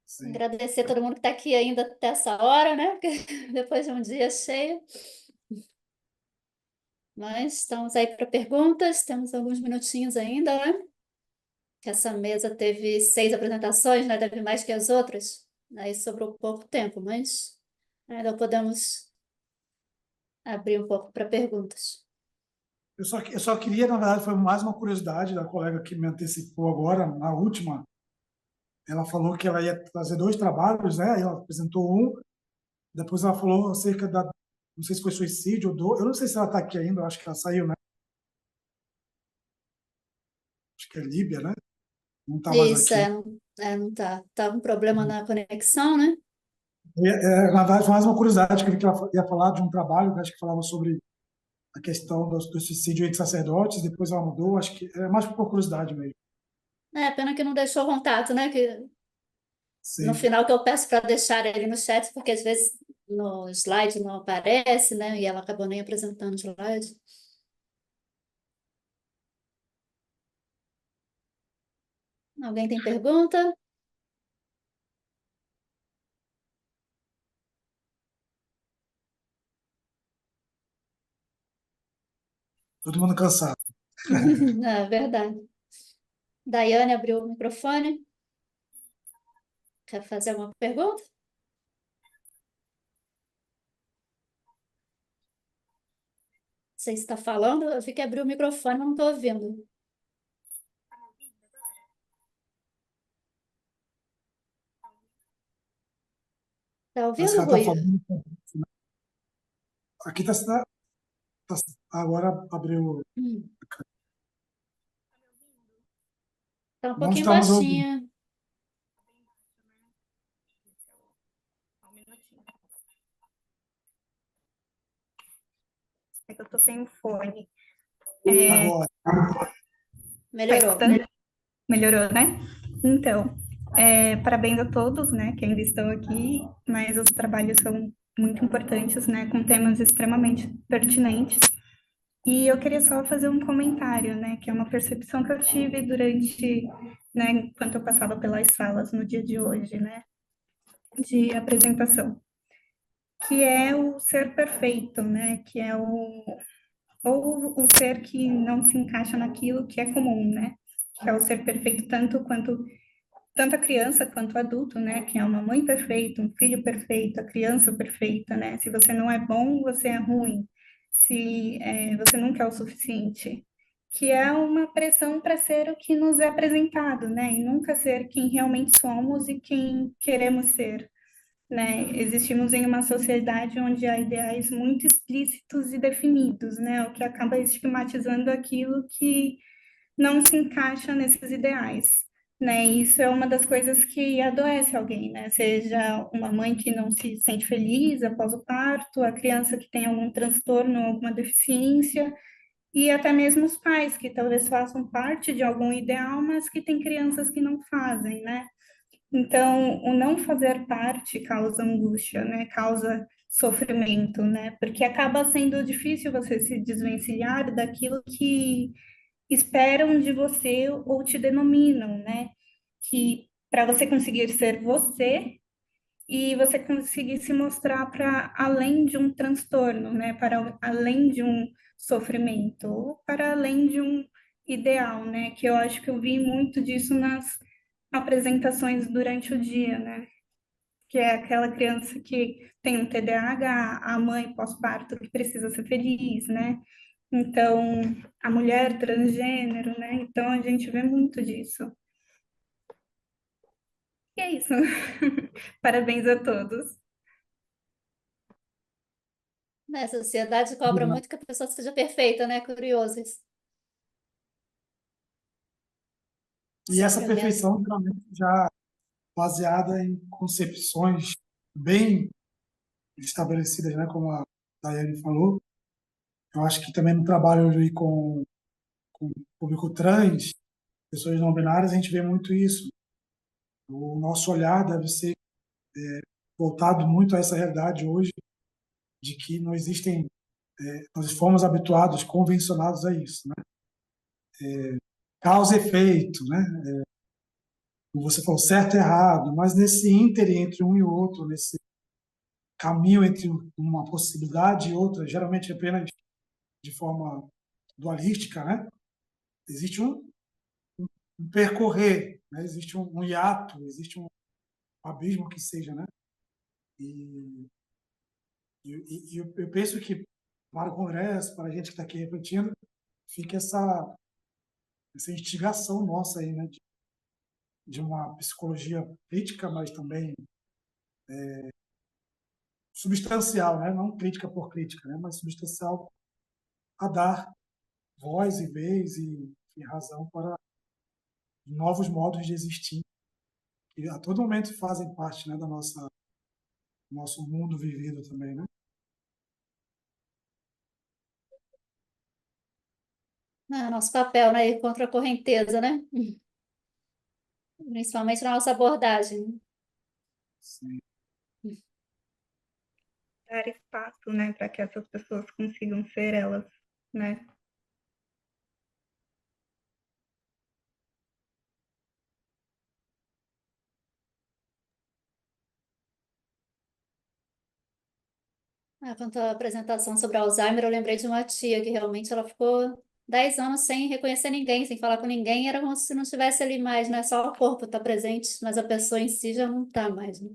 Sim. Agradecer a todo mundo que está aqui ainda até essa hora, né? Porque depois de um dia cheio. Mas estamos aí para perguntas, temos alguns minutinhos ainda, né? Que essa mesa teve 6 apresentações, né? Teve mais que as outras. Aí sobrou pouco tempo, mas ainda podemos abrir um pouco para perguntas. Eu só queria, na verdade, foi mais uma curiosidade da colega que me antecipou agora, na última. Ela falou que ela ia fazer 2 trabalhos, né? Ela apresentou um, depois ela falou acerca da, não sei se foi suicídio ou dor, eu não sei se ela está aqui ainda, eu acho que ela saiu, né? Acho que é Líbia, né? Não está mais Isso, aqui. não tá. Tava um problema na conexão, né? Na verdade, foi mais uma curiosidade que ela ia falar de um trabalho que acho que falava sobre a questão do suicídio entre sacerdotes, depois ela mudou, acho que é mais por curiosidade mesmo. Pena que não deixou contato, né? Que no Sim. final que eu peço para deixar ele no chat, porque às vezes no slide não aparece, né? E ela acabou nem apresentando o slide. Alguém tem pergunta? Todo mundo cansado. É verdade. Daiane abriu o microfone. Quer fazer alguma pergunta? Você está falando? Eu vi que abriu o microfone, mas não estou ouvindo. Está Parece que ouvindo, ela está Rui? falando. Aqui está. Agora abriu. Está um Não pouquinho estamos ouvindo. baixinha. É que eu tô sem o fone. Agora. Melhorou. Melhorou, né? Então, parabéns a todos, né, que ainda estão aqui, mas os trabalhos são muito importantes, né, com temas extremamente pertinentes. E eu queria só fazer um comentário, né, que é uma percepção que eu tive durante, né, enquanto eu passava pelas salas no dia de hoje, né, de apresentação, que é o ser perfeito, né, que é ou o ser que não se encaixa naquilo que é comum, né, que é o ser perfeito tanto a criança quanto o adulto, né? Que é uma mãe perfeita, um filho perfeito, a criança perfeita, né? Se você não é bom, você é ruim. Se você nunca é o suficiente. Que é uma pressão para ser o que nos é apresentado, né? E nunca ser quem realmente somos e quem queremos ser, né? Existimos em uma sociedade onde há ideais muito explícitos e definidos, né? O que acaba estigmatizando aquilo que não se encaixa nesses ideais, né? E isso é uma das coisas que adoece alguém, né? Seja uma mãe que não se sente feliz após o parto, a criança que tem algum transtorno, alguma deficiência, e até mesmo os pais que talvez façam parte de algum ideal, mas que tem crianças que não fazem, né? Então, o não fazer parte causa angústia, né? Causa sofrimento, né? Porque acaba sendo difícil você se desvencilhar daquilo que esperam de você ou te denominam, né? Que para você conseguir ser você e você conseguir se mostrar para além de um transtorno, né? Para além de um sofrimento, ou para além de um ideal, né? Que eu acho que eu vi muito disso nas apresentações durante o dia, né? Que é aquela criança que tem um TDAH, a mãe pós-parto que precisa ser feliz, né? Então, a mulher transgênero, né? Então, a gente vê muito disso. E é isso. Parabéns a todos. Né, a sociedade cobra muito que a pessoa seja perfeita, né? Curioso isso. E essa Sofrimento. perfeição, geralmente, já baseada em concepções bem estabelecidas, né? Como a Daiane falou. Eu acho que também no trabalho ali com o público trans, pessoas não binárias, a gente vê muito isso. O nosso olhar deve ser voltado muito a essa realidade hoje, de que não existem, nós fomos habituados, convencionados a isso, né? Causa e efeito, né? Como você falou, certo e errado, mas nesse íntere entre um e outro, nesse caminho entre uma possibilidade e outra, geralmente apenas de forma dualística, né? Existe um percorrer, né? Existe um hiato, existe um abismo que seja, né? E, eu penso que para o Congresso, para a gente que está aqui refletindo, fica essa instigação nossa aí, né? De uma psicologia crítica, mas também substancial, né? Não crítica por crítica, né? Mas substancial a dar voz e vez e razão para novos modos de existir que a todo momento fazem parte, né, da do nosso mundo vivido também, né? Ah, nosso papel, né? Ir contra a correnteza, né? Principalmente na nossa abordagem. Sim. Dar espaço, né, para que essas pessoas consigam ser elas, né? Ah, quanto à apresentação sobre Alzheimer, eu lembrei de uma tia que realmente ela ficou 10 anos sem reconhecer ninguém, sem falar com ninguém, era como se não estivesse ali mais, né? Só o corpo está presente, mas a pessoa em si já não está mais, né?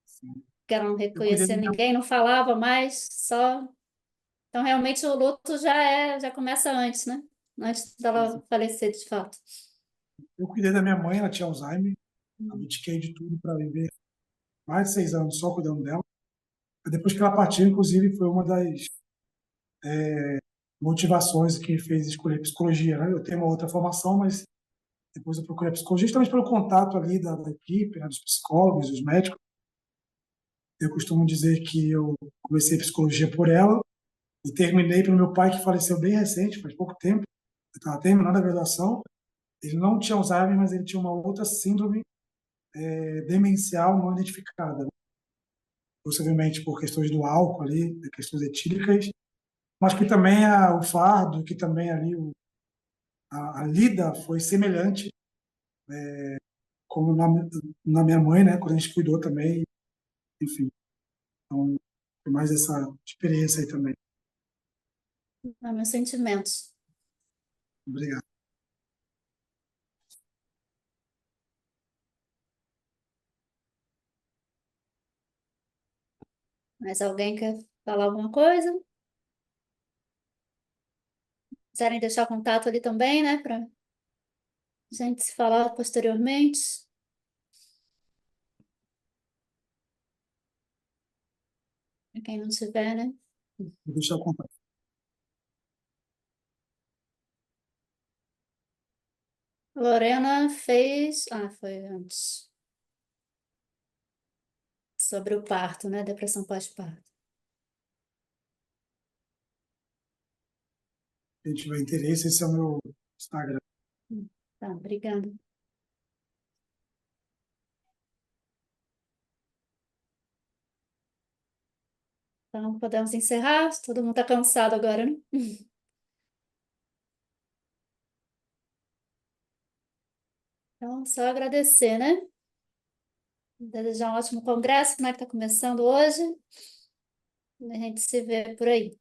Sim. Porque ela não Eu cuidei reconhecia da minha, ninguém, não falava mais, só. Então, realmente, o luto já começa antes, né? Antes dela falecer, de fato. eu cuidei da minha mãe, ela tinha Alzheimer, Hum. abdiquei de tudo para viver mais de 6 anos só cuidando dela. Depois que ela partiu, inclusive, foi uma das motivações que me fez escolher psicologia, né? Eu tenho uma outra formação, mas depois eu procurei a psicologia justamente pelo contato ali da equipe, né, dos psicólogos, dos médicos. Eu costumo dizer que eu comecei psicologia por ela e terminei pelo meu pai, que faleceu bem recente, faz pouco tempo. Eu estava terminando a graduação. Ele não tinha Alzheimer, mas ele tinha uma outra síndrome demencial não identificada, né? Possivelmente por questões do álcool ali, questões etílicas, mas que também o fardo, que também ali a lida foi semelhante, como na minha mãe, né, quando a gente cuidou também, enfim. Então, foi mais essa experiência aí também. Ah, meus sentimentos. Obrigado. Mas alguém quer falar alguma coisa? Quiserem deixar contato ali também, né? Para gente se falar posteriormente. Pra quem não tiver, né? Vou deixar o contato. Lorena fez. Ah, foi antes. Sobre o parto, né? Depressão pós-parto. Quem tiver interesse, esse é o meu Instagram. Tá, obrigada. Então, podemos encerrar. Todo mundo está cansado agora, né? Então, só agradecer, né? Desejar um ótimo congresso, como é que está começando hoje. A gente se vê por aí.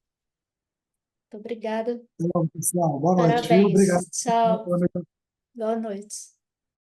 Muito obrigada. Então, pessoal, boa noite, viu? Obrigado. Parabéns. Tchau. Boa noite. Boa noite.